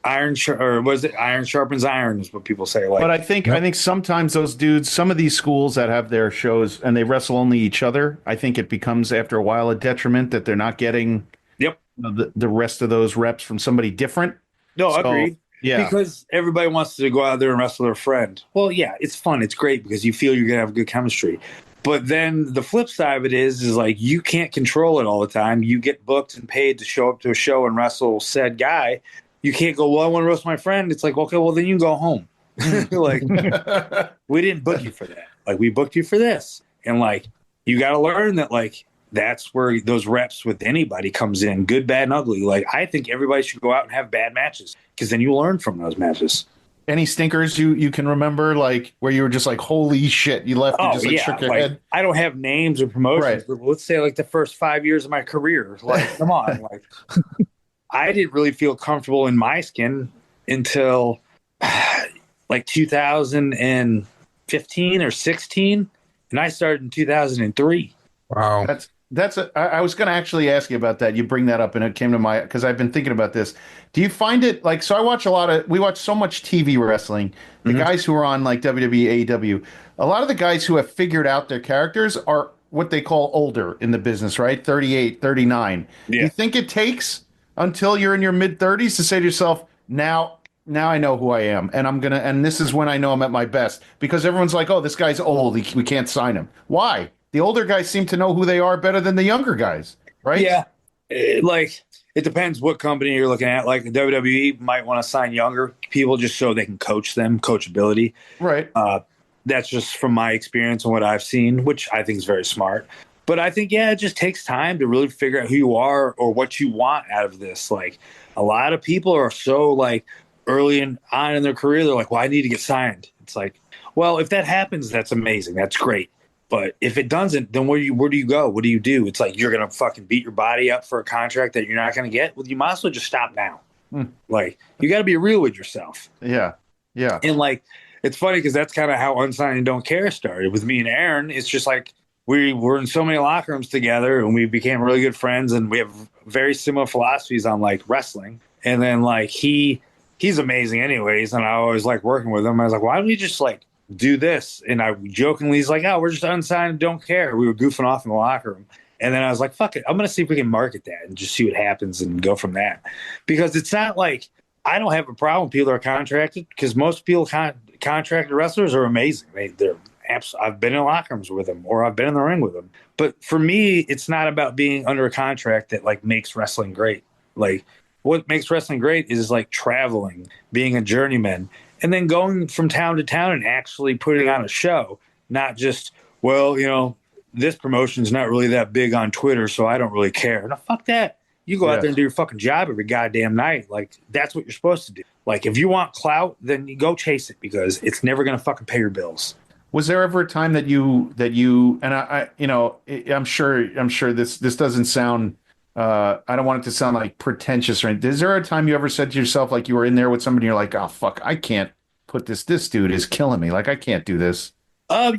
iron sharpens iron is what people say. Like, but I think sometimes those dudes, some of these schools that have their shows and they wrestle only each other, I think it becomes after a while a detriment that they're not getting the rest of those reps from somebody different. No, agreed. Yeah, because everybody wants to go out there and wrestle their friend. Well, yeah, it's fun. It's great because you feel you're gonna have good chemistry. But then the flip side of it is like you can't control it all the time. You get booked and paid to show up to a show and wrestle said guy. You can't go, well, I want to wrestle my friend. It's like, okay, well, then you can go home. Like, we didn't book you for that. Like, we booked you for this. And, like, you got to learn that, like, that's where those reps with anybody comes in, good, bad, and ugly. Like, I think everybody should go out and have bad matches because then you learn from those matches. Any stinkers you can remember, like, where you were just like, holy shit, you left, you just shook your head? I don't have names or promotions, but let's say, like, the first 5 years of my career. Like, come on. Like, I didn't really feel comfortable in my skin until like 2015 or 16, and I started in 2003. Wow, I was going to actually ask you about that. You bring that up, and it came to my because I've been thinking about this. Do you find it like so? We watch so much TV wrestling. The guys who are on like WWE, AEW, a lot of the guys who have figured out their characters are what they call older in the business, right? 38, 39. Yeah. Do you think it takes until you're in your mid-30s to say to yourself, now I know who I am, and this is when I know I'm at my best, because everyone's like, oh, this guy's old, we can't sign him. Why? The older guys seem to know who they are better than the younger guys, right? Yeah, like it depends what company you're looking at. Like WWE might want to sign younger people just so they can coach them, coachability. Right. That's just from my experience and what I've seen, which I think is very smart. But I think, it just takes time to really figure out who you are or what you want out of this. Like, a lot of people are so, like, early on in their career, they're like, well, I need to get signed. It's like, well, if that happens, that's amazing. That's great. But if it doesn't, then where do you go? What do you do? It's like you're going to fucking beat your body up for a contract that you're not going to get? Well, you might as well just stop now. Like, you got to be real with yourself. Yeah. Yeah. And, like, it's funny because that's kind of how Unsigned and Don't Care started with me and Aaron. It's just like we were in so many locker rooms together and we became really good friends, and we have very similar philosophies on like wrestling. And then like he's amazing anyways, and I always like working with him. I was like, why don't we just like do this? And I jokingly, he's like, oh, we're just Unsigned and Don't Care. We were goofing off in the locker room. And then I was like, fuck it, I'm going to see if we can market that and just see what happens and go from that. Because it's not like, I don't have a problem with people that are contracted, because most people contracted wrestlers are amazing. I've been in locker rooms with them, or I've been in the ring with them. But for me, it's not about being under a contract that like makes wrestling great. Like what makes wrestling great is like traveling, being a journeyman, and then going from town to town and actually putting on a show, not just, well, you know, this promotion's not really that big on Twitter, so I don't really care. No, fuck that. You go out there and do your fucking job every goddamn night. Like, that's what you're supposed to do. Like, if you want clout, then you go chase it, because it's never going to fucking pay your bills. Was there ever a time that you and I you know, I'm sure this doesn't sound I don't want it to sound like pretentious or anything. Is there a time you ever said to yourself, like you were in there with somebody, you're like, oh fuck, I can't put this dude is killing me. Like, I can't do this.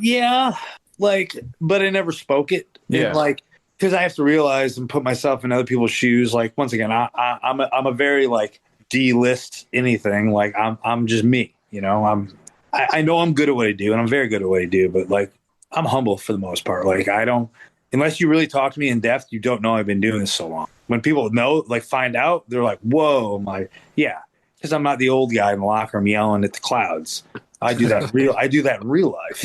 Yeah. Like, but I never spoke it. Yeah. And like, because I have to realize and put myself in other people's shoes. Like, once again, I'm a very like D-list anything. Like, I'm just me. You know, I know I'm good at what I do, and I'm very good at what I do. But like, I'm humble for the most part. Like, I don't, unless you really talk to me in depth, you don't know I've been doing this so long. When people know, like, find out, they're like, whoa. I'm like, yeah, because I'm not the old guy in the locker room yelling at the clouds. I do that in real life.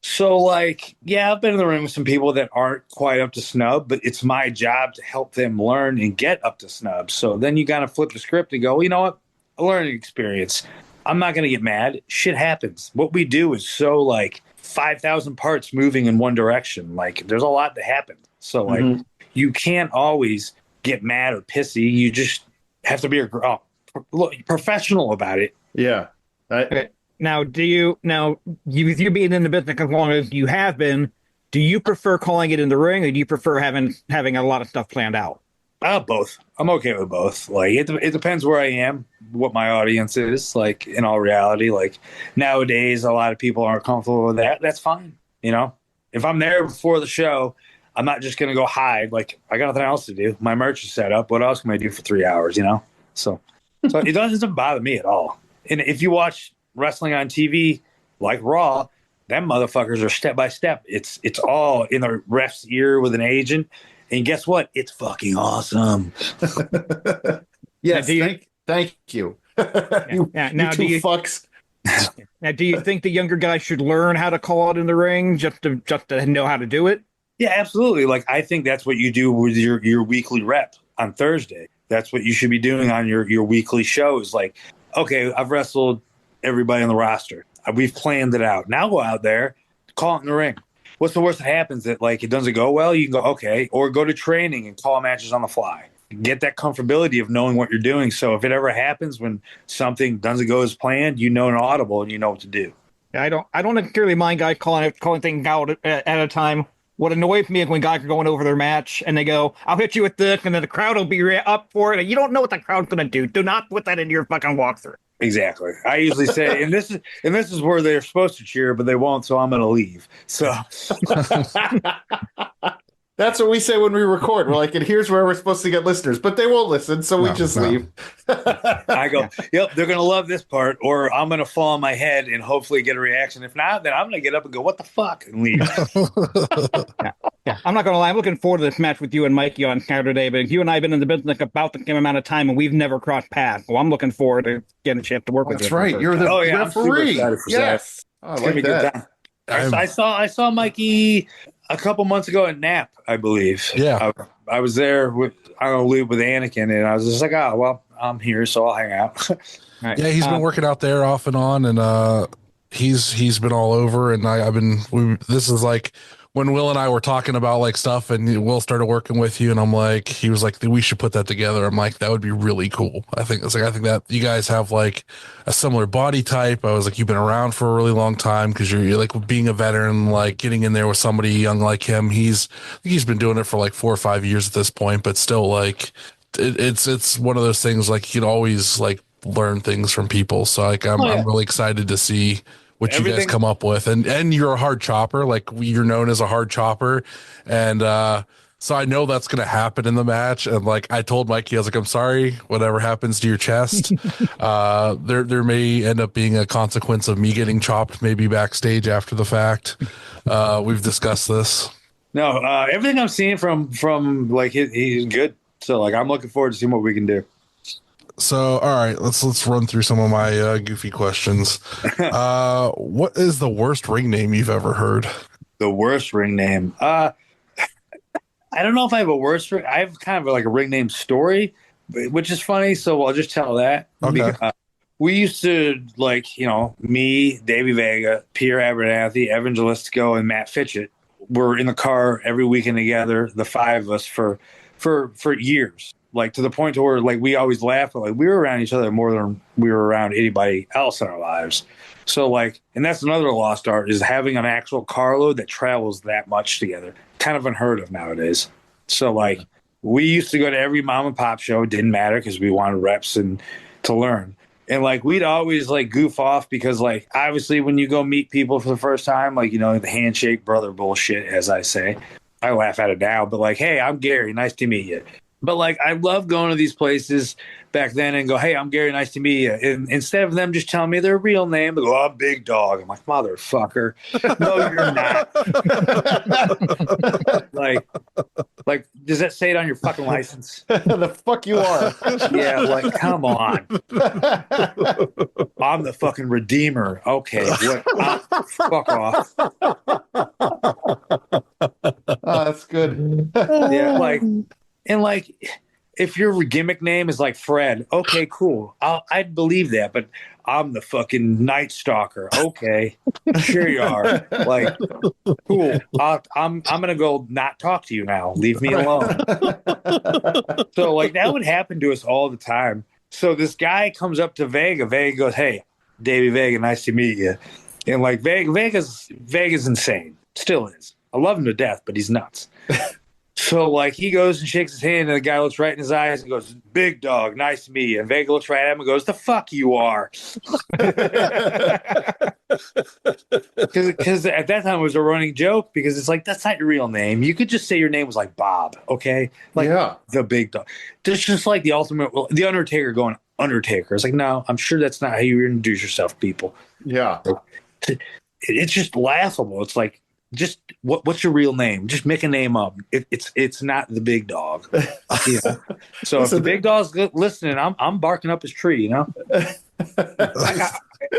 So, like, yeah, I've been in the ring with some people that aren't quite up to snub, but it's my job to help them learn and get up to snub. So then you got to flip the script and go, well, you know what? A learning experience. I'm not going to get mad. Shit happens. What we do is so, like, 5,000 parts moving in one direction. Like, there's a lot that happens. So, like, you can't always get mad or pissy. You just have to be professional about it. Yeah. Okay. Now, with you being in the business as long as you have been, do you prefer calling it in the ring, or do you prefer having a lot of stuff planned out? Both. I'm okay with both. Like, it depends where I am, what my audience is. Like, in all reality, like nowadays, a lot of people aren't comfortable with that. That's fine. You know, if I'm there before the show, I'm not just gonna go hide. Like, I got nothing else to do. My merch is set up. What else can I do for 3 hours? You know, so it doesn't bother me at all. And if you watch wrestling on TV like Raw, them motherfuckers are step by step. It's all in the ref's ear with an agent, and guess what? It's fucking awesome. Yes, thank you. Now, do you fucks. Now, do you think the younger guys should learn how to call it in the ring just to know how to do it? Yeah, absolutely. Like, I think that's what you do with your weekly rep on Thursday. That's what you should be doing on your weekly shows. Like, okay, I've wrestled everybody on the roster. We've planned it out. Now go out there, call it in the ring. What's the worst that happens? That, like, it doesn't go well? You can go, okay, or go to training and call matches on the fly. Get that comfortability of knowing what you're doing. So if it ever happens when something doesn't go as planned, you know an audible and you know what to do. I don't necessarily mind guys calling things out at a time. What annoys me is when guys are going over their match and they go, I'll hit you with this, and then the crowd will be up for it. And you don't know what the crowd's going to do. Do not put that in your fucking walkthrough. Exactly. I usually say, and this is where they're supposed to cheer, but they won't, so I'm going to leave. So that's what we say when we record. We're like, and here's where we're supposed to get listeners, but they won't listen, so we just leave. I go, yep, they're going to love this part, or I'm going to fall on my head and hopefully get a reaction. If not, then I'm going to get up and go, what the fuck, and leave. Yeah. I'm not going to lie. I'm looking forward to this match with you and Mikey on Saturday, but you and I have been in the business about the same amount of time, and we've never crossed paths. So I'm looking forward to getting a chance to work with you. That's right. You're the referee. Yes. I like that. I saw Mikey a couple months ago at Nap, I believe. Yeah. I was there with Anakin, and I was just like, oh, well, I'm here, so I'll hang out. Right. Yeah, he's been working out there off and on, and he's been all over, and this is like when Will and I were talking about like stuff, and Will started working with you, and he was like, we should put that together. I'm like, that would be really cool. I think that you guys have like a similar body type. I was like, you've been around for a really long time, because you're like being a veteran, like getting in there with somebody young like him. He's been doing it for like 4 or 5 years at this point, but still, like it's one of those things, like you can always like learn things from people. So like I'm really excited to see what you guys come up with. And you're a hard chopper, like you're known as a hard chopper. And so I know that's going to happen in the match. And like I told Mikey, I was like, I'm sorry, whatever happens to your chest, there may end up being a consequence of me getting chopped maybe backstage after the fact. We've discussed this. No, everything I'm seeing from like he's good. So like I'm looking forward to seeing what we can do. So all right, let's run through some of my goofy questions. What is the worst ring name you've ever heard? The worst ring name. I don't know if I have a worst ring. I have kind of like a ring name story, which is funny. So I'll just tell that. Okay. We used to like, me, Davey Vega, Pierre Abernathy, Evan Jalistico, and Matt Fitchett were in the car every weekend together, the five of us for years. Like to the point to where like we always laugh, but like we were around each other more than we were around anybody else in our lives. So like, and that's another lost art is having an actual carload that travels that much together. Kind of unheard of nowadays. So like, we used to go to every mom and pop show. It didn't matter because we wanted reps and to learn. And like, we'd always like goof off because like, obviously when you go meet people for the first time, like, the handshake brother bullshit, as I say, I laugh at it now, but like, hey, I'm Gary. Nice to meet you. But like, I love going to these places back then and go, hey, I'm Gary. Nice to meet you. And instead of them just telling me their real name, they go, oh, Big Dog. I'm like, motherfucker. No, you're not. like, does that say it on your fucking license? The fuck you are. Yeah, like, come on. I'm the fucking redeemer. Okay, fuck off. Oh, that's good. Yeah, like. And like, if your gimmick name is like Fred, okay, cool. I'd believe that, but I'm the fucking Night Stalker. Okay, sure you are. Like, cool. I'm gonna go not talk to you now. Leave me alone. So like that would happen to us all the time. So this guy comes up to Vega. Vega goes, "Hey, Davey Vega, nice to meet you." And like Vega's insane. Still is. I love him to death, but he's nuts. So, like, he goes and shakes his hand, and the guy looks right in his eyes and goes, Big Dog, nice to meet you. And Vega looks right at him and goes, the fuck you are. Because at that time it was a running joke because it's like, that's not your real name. You could just say your name was like Bob, okay? Like, the Big Dog. It's just like the ultimate, the Undertaker going, Undertaker. It's like, no, I'm sure that's not how you introduce yourself, people. Yeah. It's just laughable. It's like, just what's your real name? Just make a name up. It's not the Big Dog. So if the Big Dog's listening, I'm barking up his tree. I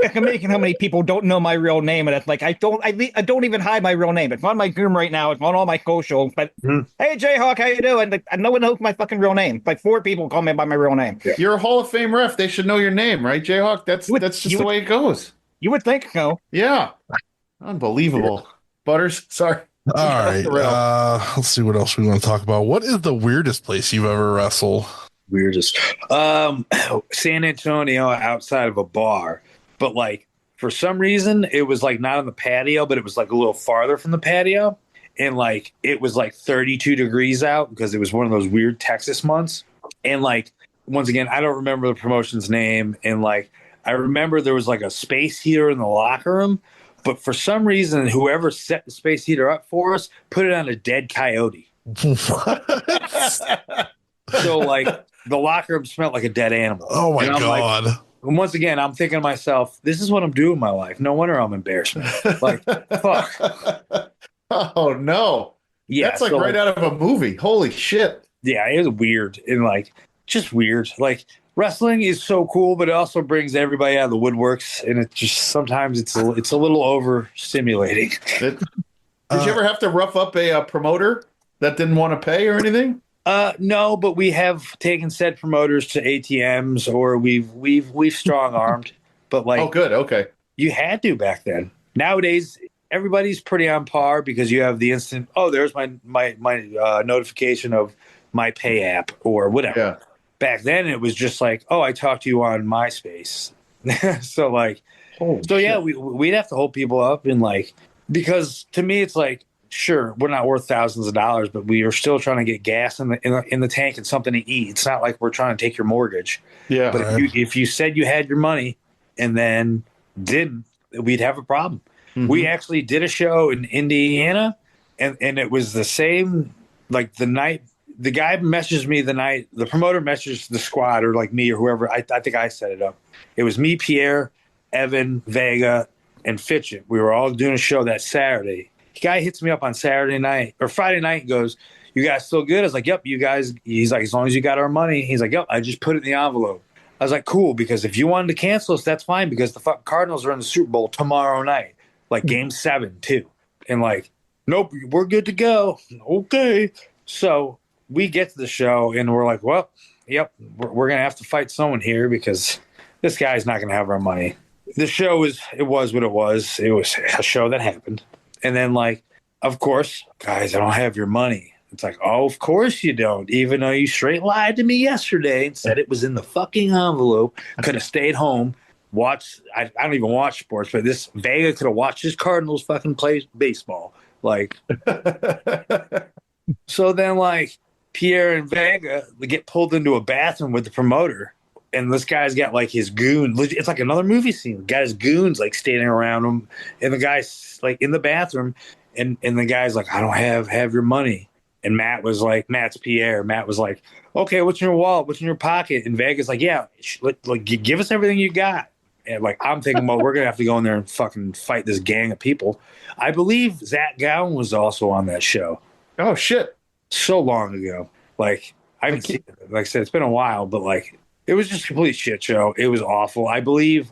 can imagine how many people don't know my real name, and it's like I don't even hide my real name. It's on my Goom right now. It's on all my socials. But hey, JHawk, how you doing? Like, no one knows my fucking real name. Like 4 people call me by my real name. Yeah. You're a Hall of Fame ref. They should know your name, right, JHawk? That's just the way it goes. You would think so. Yeah. Unbelievable. Butters, sorry. All right. Let's see what else we want to talk about. What is the weirdest place you've ever wrestled? Weirdest. San Antonio outside of a bar. But like for some reason it was like not on the patio, but it was like a little farther from the patio. And like it was like 32 degrees out because it was one of those weird Texas months. And like once again, I don't remember the promotion's name. And like I remember there was like a space heater in the locker room. But for some reason, whoever set the space heater up for us put it on a dead coyote. So, like, the locker room smelled like a dead animal. Oh, my God. Like, once again, I'm thinking to myself, this is what I'm doing in my life. No wonder I'm embarrassed. Like, fuck. Oh, no. Yeah. That's like right out of a movie. Holy shit. Yeah, it was weird. And, like, just weird. Like, wrestling is so cool, but it also brings everybody out of the woodworks, and it just sometimes it's a little overstimulating. Did you ever have to rough up a promoter that didn't want to pay or anything? No, but we have taken said promoters to ATMs, or we've strong armed. But like, oh, good, okay. You had to back then. Nowadays, everybody's pretty on par because you have the instant. Oh, there's my notification of my pay app or whatever. Yeah. Back then, it was just like, oh, I talked to you on MySpace. So, like, we'd have to hold people up and, like, because to me, it's like sure, we're not worth thousands of dollars, but we are still trying to get gas in the tank and something to eat. It's not like we're trying to take your mortgage. Yeah. But if you said you had your money and then didn't, we'd have a problem. We actually did a show in Indiana, and it was the same. Like the night, the guy messaged me the night, the promoter messaged the squad or like me or whoever. I think I set it up. It was me, Pierre, Evan, Vega, and Fitchett. We were all doing a show that Saturday. The guy hits me up on Saturday night or Friday night and goes, "You guys still good?" I was like, "Yep, you guys." He's like, "As long as you got our money." He's like, "Yep, I just put it in the envelope." I was like, "Cool," because if you wanted to cancel us, that's fine, because the fucking Cardinals are in the Super Bowl tomorrow night, like Game 7 too. And like, nope, we're good to go. Okay. So we get to the show and we're like, well, yep, we're going to have to fight someone here because this guy's not going to have our money. The show was what it was. It was a show that happened. And then like, of course, guys, I don't have your money. It's like, oh, of course you don't, even though you straight lied to me yesterday and said it was in the fucking envelope. Could have stayed home, watched. I don't even watch sports, but this Vega could have watched his Cardinals fucking play baseball. Like, so then like Pierre and Vega get pulled into a bathroom with the promoter, and this guy's got like his goon. It's like another movie scene. The guy's goons like standing around him, and the guy's like in the bathroom, and the guy's like, I don't have your money. And Matt's Pierre. Matt was like, okay, what's in your wallet? What's in your pocket? And Vega's like, yeah, like give us everything you got. And like, I'm thinking, well, we're going to have to go in there and fucking fight this gang of people. I believe Zach Gowen was also on that show. Oh, shit. So long ago. Like, I haven't seen it. Like I said, it's been a while, but like, it was just a complete shit show. It was awful. I believe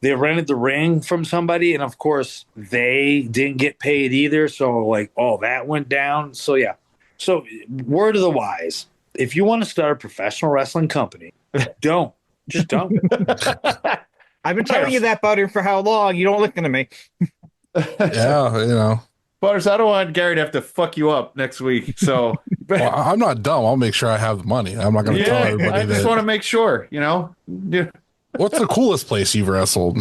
they rented the ring from somebody, and of course they didn't get paid either. So like all that went down. So yeah. So word of the wise, if you want to start a professional wrestling company, don't. Just don't. I've been telling you that, Butter, for how long? You don't listen to me. Yeah, you know. Butters, I don't want Gary to have to fuck you up next week. So Well, I'm not dumb. I'll make sure I have the money. I'm not going to tell everybody I just want to make sure, you know. Yeah. What's the coolest place you've wrestled?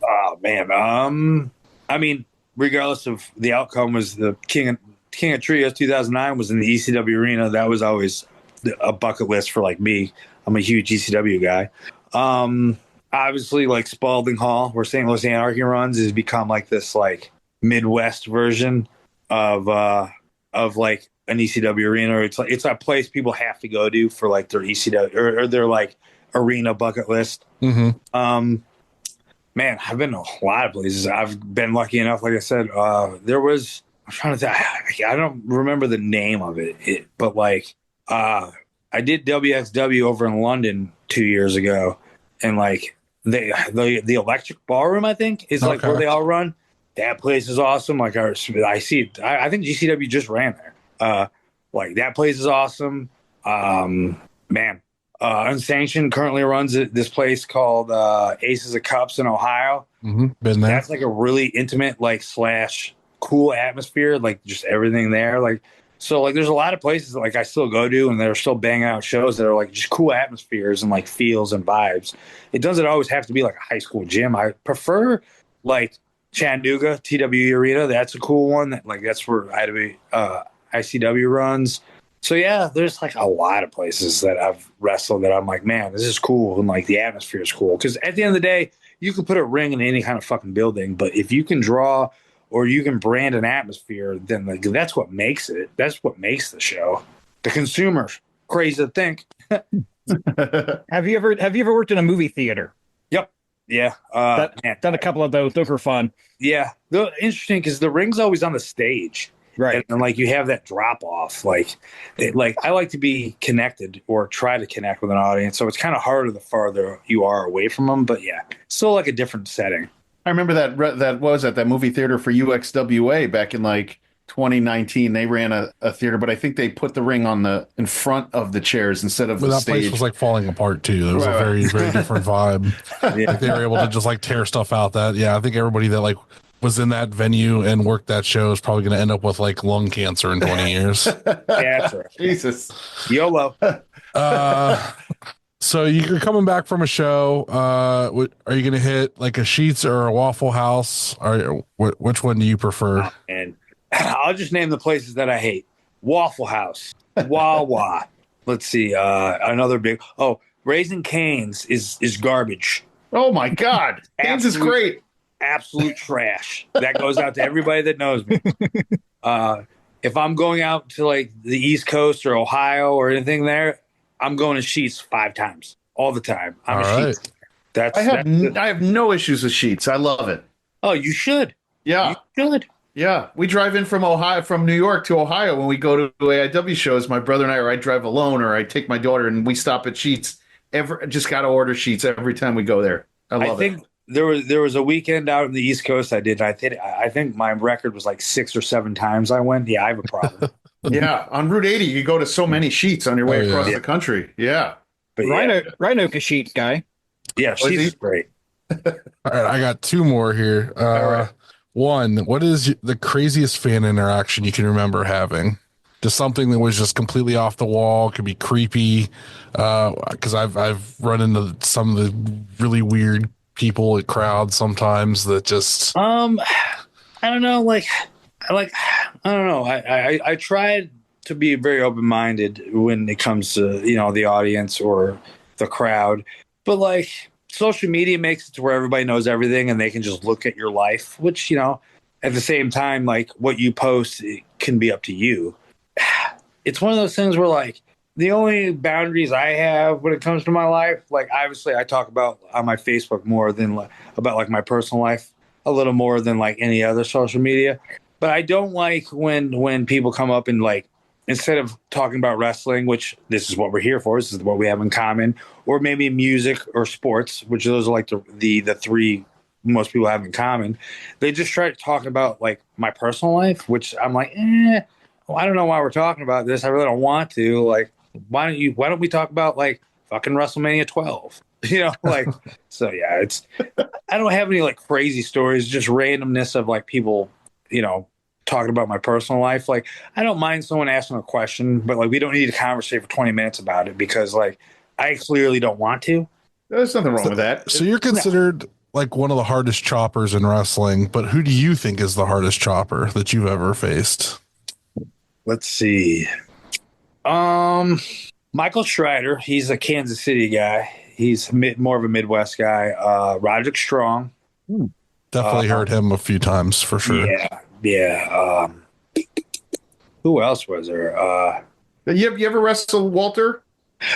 Oh man. I mean, regardless of the outcome, was the King of Trios 2009 was in the ECW arena. That was always a bucket list for like me. I'm a huge ECW guy. Obviously, like Spalding Hall, where St. Louis Anarchy runs, has become like this like Midwest version of like an ECW arena. It's a place people have to go to for like their ECW or their like arena bucket list. Mm-hmm. Man, I've been to a lot of places. I've been lucky enough, like I said, I'm trying to think, I don't remember the name of it, but like I did WXW over in London 2 years ago, and like the Electric Ballroom, I think, is like where they all run. That place is awesome. Like I see it. I think GCW just ran there. Like that place is awesome. Man, Unsanctioned currently runs this place called Aces of Cups in Ohio. Mm-hmm. Been there. That's like a really intimate, like / cool atmosphere. Like just everything there. Like so, like there's a lot of places that, like I still go to, and they're still banging out shows that are like just cool atmospheres and like feels and vibes. It doesn't always have to be like a high school gym. I prefer like Chattanooga TWE Arena. That's a cool one. That's where ICW runs. So yeah, there's like a lot of places that I've wrestled that I'm like, man, this is cool, and like the atmosphere is cool. Because at the end of the day, you can put a ring in any kind of fucking building, but if you can draw or you can brand an atmosphere, then like, that's what makes it. That's what makes the show. The consumer's crazy to think. Have you ever worked in a movie theater? Yep. Yeah. Done a couple of those. Those were fun. Yeah. Interesting because the ring's always on the stage. Right. And like you have that drop off. Like I like to be connected or try to connect with an audience. So it's kind of harder the farther you are away from them. But yeah, still like a different setting. I remember that movie theater for UXWA back in like 2019. They ran a theater, but I think they put the ring in front of the chairs instead of the that stage. Place was like falling apart too. There was a very, very different vibe. Yeah. Like they were able to just like tear stuff out. I think everybody that like was in that venue and worked that show is probably going to end up with like lung cancer in 20 years. Yeah, that's right. Jesus. YOLO. So you're coming back from a show. Are you going to hit like a Sheetz or a Waffle House? Which one do you prefer? And I'll just name the places that I hate: Waffle House, Wawa. Let's see, another big. Oh, Raising Cane's is garbage. Oh my God, Cane's is great. Absolute trash. That goes out to everybody that knows me. If I'm going out to like the East Coast or Ohio or anything there, I'm going to Sheetz 5 times all the time. I'm All a right. Sheetz. That's I have no issues with Sheetz. I love it. Oh, you should. Yeah. You should. Yeah, we drive in from New York to Ohio when we go to AIW shows. My brother and I, or I drive alone, or I take my daughter, and we stop at Sheetz. Just got to order Sheetz every time we go there. I think there was a weekend out in the East Coast I did. I think my record was like 6 or 7 times I went. Yeah, I have a problem. Yeah, on Route 80, you go to so many Sheetz on your way across the country. Yeah, but Rhino's a Sheetz guy. Yeah, Sheetz is great. All right, I got 2 more here. right. One, what is the craziest fan interaction you can remember having? Just something that was just completely off the wall, could be creepy. Because I've run into some of the really weird people at crowds sometimes that just. I don't know. I don't know. I tried to be very open minded when it comes to the audience or the crowd, but like. Social media makes it to where everybody knows everything and they can just look at your life, which, at the same time, like what you post it can be up to you. It's one of those things where like the only boundaries I have when it comes to my life, like obviously I talk about on my Facebook more than about like my personal life, a little more than like any other social media. But I don't like when people come up and like, instead of talking about wrestling, which this is what we're here for, this is what we have in common, or maybe music or sports, which those are like the 3 most people have in common, they just try talking about like my personal life, which I'm like, I don't know why we're talking about this. I really don't want to. Like, why don't we talk about like fucking WrestleMania 12? So yeah, I don't have any like crazy stories, just randomness of like people, talking about my personal life. Like, I don't mind someone asking a question, but like we don't need to conversate for 20 minutes about it because like I clearly don't want to. There's nothing wrong with that. So you're considered like one of the hardest choppers in wrestling, but who do you think is the hardest chopper that you've ever faced? Let's see. Michael Strider, he's a Kansas City guy. He's more of a Midwest guy. Roderick Strong. Definitely heard him a few times for sure. Yeah. Who else was there? You ever wrestled Walter?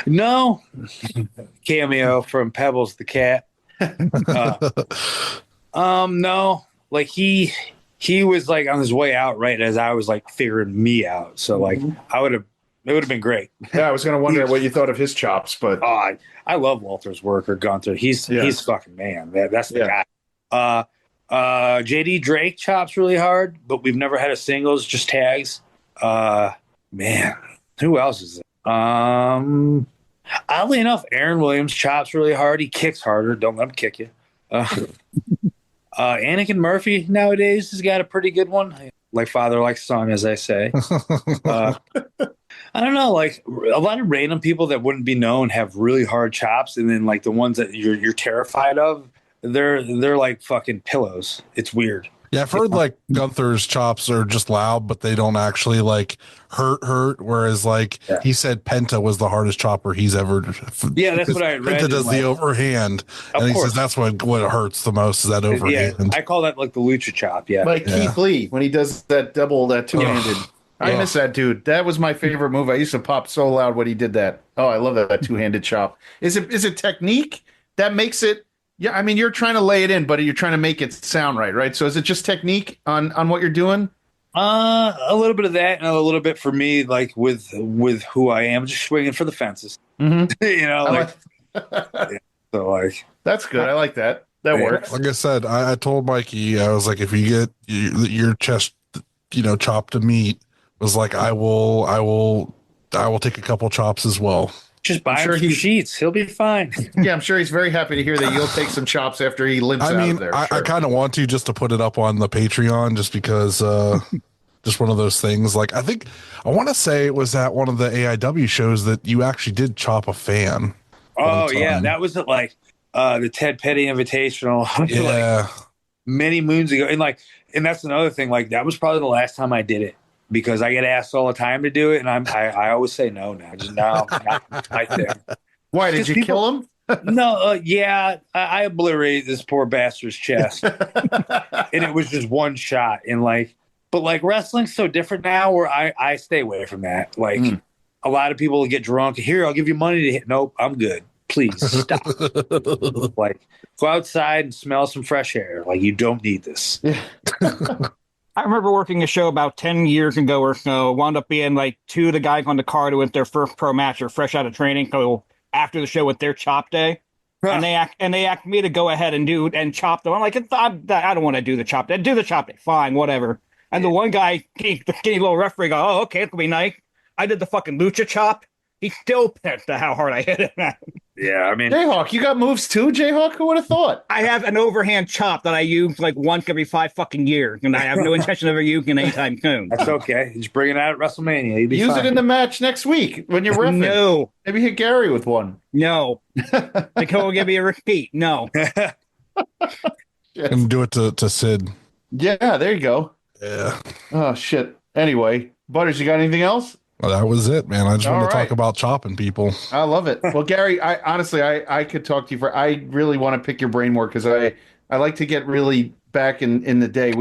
No. Cameo from Pebbles the Cat. No. Like he was like on his way out right as I was like figuring me out. So like it would have been great. Yeah, I was gonna wonder what you thought of his chops, but I love Walter's work or Gunther. He's fucking man. That's the guy. JD Drake chops really hard, but we've never had a singles, just tags. Man, who else is there? Oddly enough, Aaron Williams chops really hard. He kicks harder. Don't let him kick you. Anakin Murphy nowadays has got a pretty good one. Like father, like son, as I say. I don't know. Like a lot of random people that wouldn't be known have really hard chops, and then like the ones that you're terrified of, they're like fucking pillows. It's weird. Yeah, I've heard like Gunther's chops are just loud, but they don't actually like hurt. Whereas like he said Penta was the hardest chopper he's ever. Yeah, that's what I read. Penta does the overhand, and he says that's what hurts the most is that overhand. Yeah, I call that like the lucha chop. Yeah, like Keith Lee when he does that two-handed. I miss that dude. That was my favorite move. I used to pop so loud when he did that. Oh, I love that two-handed chop. Is it technique that makes it? Yeah, I mean, you're trying to lay it in, but you're trying to make it sound right? So is it just technique on what you're doing? A little bit of that, and a little bit for me, like with who I am, just swinging for the fences. Mm-hmm. So like that's good. I like that. That works. Like I said, I told Mikey, I was like, if you get your chest, chopped to meat, was like, I will take a couple chops as well. Just buy him some sheets. He'll be fine. Yeah, I'm sure he's very happy to hear that you'll take some chops after he limps out of there. I kind of want to just to put it up on the Patreon just because just one of those things. Like I want to say it was at one of the AIW shows that you actually did chop a fan. Oh yeah, that was at like the Ted Petty Invitational. Yeah. Like, many moons ago, and like And that's another thing. Like, that was probably the last time I did it because I get asked all the time to do it. And I always say no now. Just no, not my thing. Why, did you kill him? No, yeah. I obliterated this poor bastard's chest. And it was just one shot. And but wrestling's so different now where I stay away from that. Like, a lot of people get drunk. Here, I'll give you money to hit. Nope, I'm good. Please stop. Like, go outside and smell some fresh air. Like, you don't need this. Yeah. I remember working a show about 10 years ago or so. Wound up being like two of the guys on the card who went their first pro match or fresh out of training. So after the show with their chop day, and they asked me to go ahead and chop them. I'm like, I don't want to do the chop day. Do the chop day, fine, whatever. And the one guy, the skinny little referee, go, oh, okay, it's gonna be nice. I did the fucking lucha chop. He still pissed at how hard I hit him. Yeah, I mean, JHawk, you got moves too, JHawk? Who would have thought? I have an overhand chop that I use like once every 5 fucking years, and I have no intention of ever using it anytime soon. that's okay. Just bring it out at WrestleMania. Use it in the match next week when you're reffing. No. Maybe hit Gary with one. No. Like, he'll give me a repeat. No. And do it to Sid. Yeah, there you go. Yeah. Oh, shit. Anyway, Butters, you got anything else? Well, that was it, man. I just wanted to right. talk about chopping people. I love it. Well, Gary, I honestly could talk to you for. I really want to pick your brain more because I like to get really back in the day.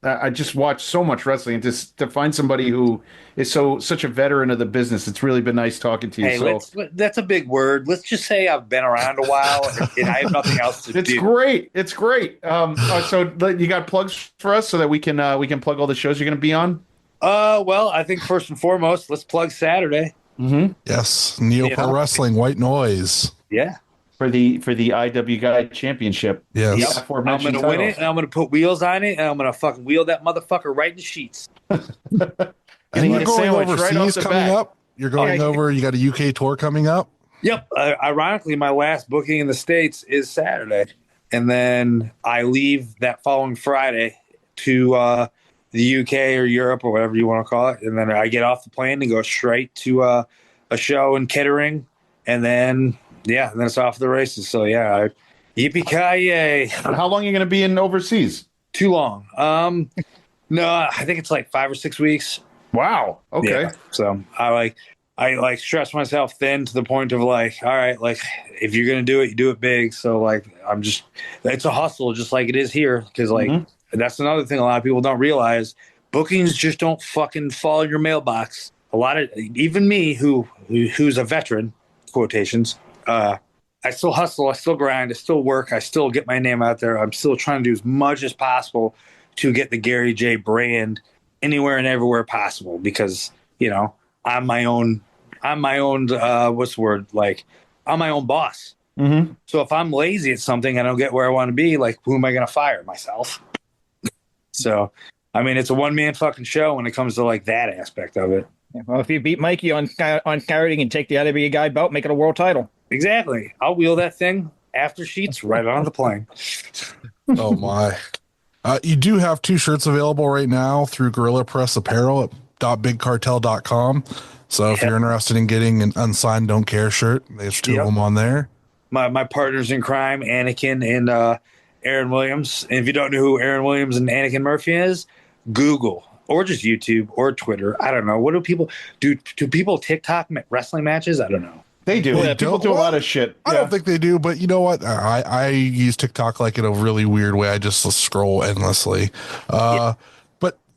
I just watched so much wrestling, and just to find somebody who is such a veteran of the business, it's really been nice talking to you. Hey, that's a big word. Let's just say I've been around a while, and I have nothing else to do. It's great. It's great. So you got plugs for us so that we can plug all the shows you're going to be on. Well, I think first and foremost, let's plug Saturday. Mm-hmm. Yes, Neo Pro Wrestling, White Noise. Yeah, for the IW Guide Championship. Yes, I'm going to win it, and I'm going to put wheels on it, and I'm going to fucking wheel that motherfucker right in the sheets. And you're going overseas coming up. You're going over. You got a UK tour coming up. Yep. Ironically, my last booking in the States is Saturday, and then I leave that following Friday to the UK or Europe or whatever you want to call it. And then I get off the plane and go straight to a show in Kettering. And then it's off the races. So yeah, yippee-ki-yay. How long are you going to be in overseas? Too long. No, I think it's like 5 or 6 weeks. Wow. Okay. Yeah. So I stress myself thin to the point of like, all right, like if you're going to do it, you do it big. So like, it's a hustle just like it is here. Cause like, that's another thing a lot of people don't realize. Bookings just don't fucking fall in your mailbox. A lot of, even me, who's a veteran, quotations, I still hustle, I still grind, I still work, I still get my name out there. I'm still trying to do as much as possible to get the Gary J brand anywhere and everywhere possible because, you know, I'm my own what's the word? Like, I'm my own boss. Mm-hmm. So if I'm lazy at something, I don't get where I want to be, like, who am I going to fire? Myself. So, I mean, it's a one-man fucking show when it comes to, like, that aspect of it. Yeah, well, if you beat Mikey on scouting and take the IWA Guy belt, make it a world title. Exactly. I'll wheel that thing after sheets right on the plane. Oh, my. You do have 2 shirts available right now through Gorilla Press Apparel at .bigcartel.com. So if you're interested in getting an unsigned Don't Care shirt, there's 2 of them on there. My partners in crime, Anakin and Aaron Williams. And if you don't know who Aaron Williams and Anakin Murphy is, Google or just YouTube or Twitter. I don't know. What do people do? Do people TikTok wrestling matches? I don't know. They do. Well, People do a lot of shit. I don't think they do, but you know what? I use TikTok like in a really weird way. I just scroll endlessly. But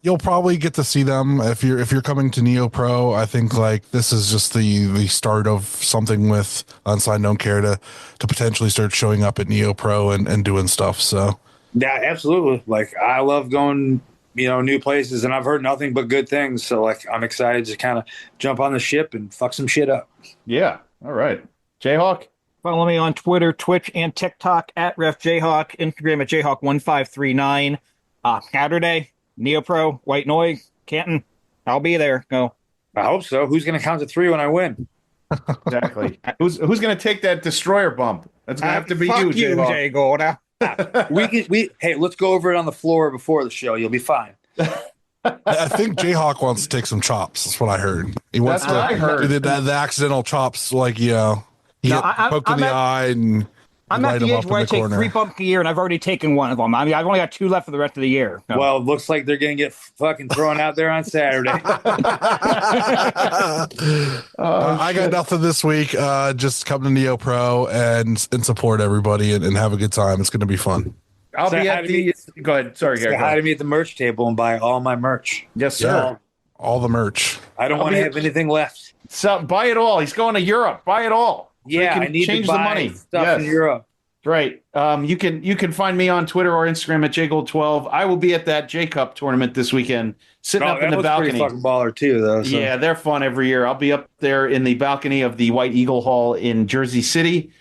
you'll probably get to see them if you're coming to Neo Pro. I think like this is just the start of something with Unsigned Don't Care to potentially start showing up at Neo Pro and doing stuff. So yeah, absolutely. Like I love going, new places, and I've heard nothing but good things. So like I'm excited to kind of jump on the ship and fuck some shit up. Yeah. All right. JHawk? Follow me on Twitter, Twitch, and TikTok at RefJHawk, Instagram at JHawk1539. Saturday, Neopro, White Noise, Canton. I'll be there. Go. I hope so. Who's going to count to 3 when I win? Exactly. Who's going to take that destroyer bump? That's going to have to be you, JGold. Hey, let's go over it on the floor before the show. You'll be fine. I think JHawk wants to take some chops. That's what I heard. He wants That's what I heard. The accidental chops, like he got poked in the eye, and I'm light at the them age up where I in the take corner. 3 bumps a year, and I've already taken one of them. I mean, I've only got 2 left for the rest of the year. So. Well, it looks like they're going to get fucking thrown out there on Saturday. I got nothing this week. Just come to Neo Pro and support everybody and have a good time. It's going to be fun. I'll Say be hi at to the. Go ahead. Sorry, Gary. Say hi to me at the merch table and buy all my merch. Yes, sir. Yeah. All the merch. I don't want to have anything left. So buy it all. He's going to Europe. Buy it all. So Yeah, he can I need change to buy the money. stuff in Europe. Right. You can find me on Twitter or Instagram at JGold12. I will be at that J Cup tournament this weekend, sitting up in the balcony. Pretty fucking baller too, though. So. Yeah, they're fun every year. I'll be up there in the balcony of the White Eagle Hall in Jersey City.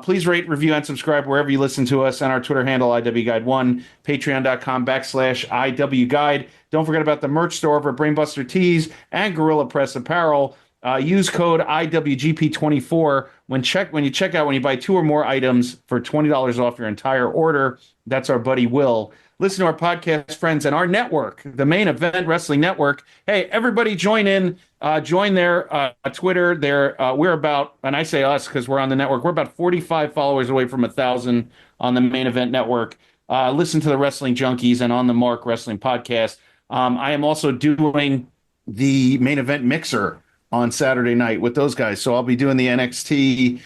Please rate, review, and subscribe wherever you listen to us, and our Twitter handle, IWGuide1, patreon.com/IWGuide. Don't forget about the merch store over at Brainbuster Tees and Gorilla Press Apparel. Use code IWGP24 when you check out, when you buy 2 or more items for $20 off your entire order. That's our buddy Will. Listen to our podcast friends and our network, the Main Event Wrestling Network. Hey, everybody join in. Join their Twitter. We're about, and I say us because we're on the network, we're about 45 followers away from 1,000 on the Main Event Network. Listen to the Wrestling Junkies and On the Mark Wrestling Podcast. I am also doing the Main Event Mixer on Saturday night with those guys. So I'll be doing the NXT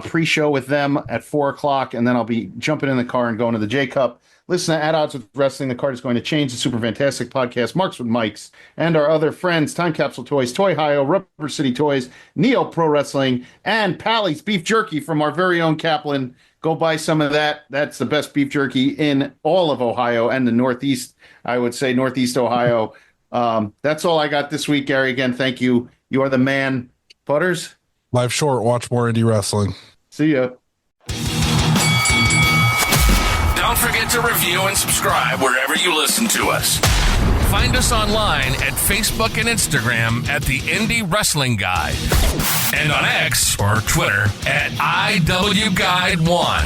pre-show with them at 4 o'clock, and then I'll be jumping in the car and going to the J Cup. Listen to At Odds with Wrestling. The Card is Going to Change, the super fantastic podcast, Marks with Mikes, and our other friends, Time Capsule Toys, Toyhio, Rubber City Toys, Neo Pro Wrestling, and Pally's Beef Jerky from our very own Kaplan. Go buy some of that. That's the best beef jerky in all of Ohio and the Northeast, I would say, Northeast Ohio. That's all I got this week, Gary. Again, thank you. You are the man. Butters? Life short. Watch more indie wrestling. See ya. Don't forget to review and subscribe wherever you listen to us. Find us online at Facebook and Instagram at the Indie Wrestling Guide, and on X or Twitter at IWGuide1.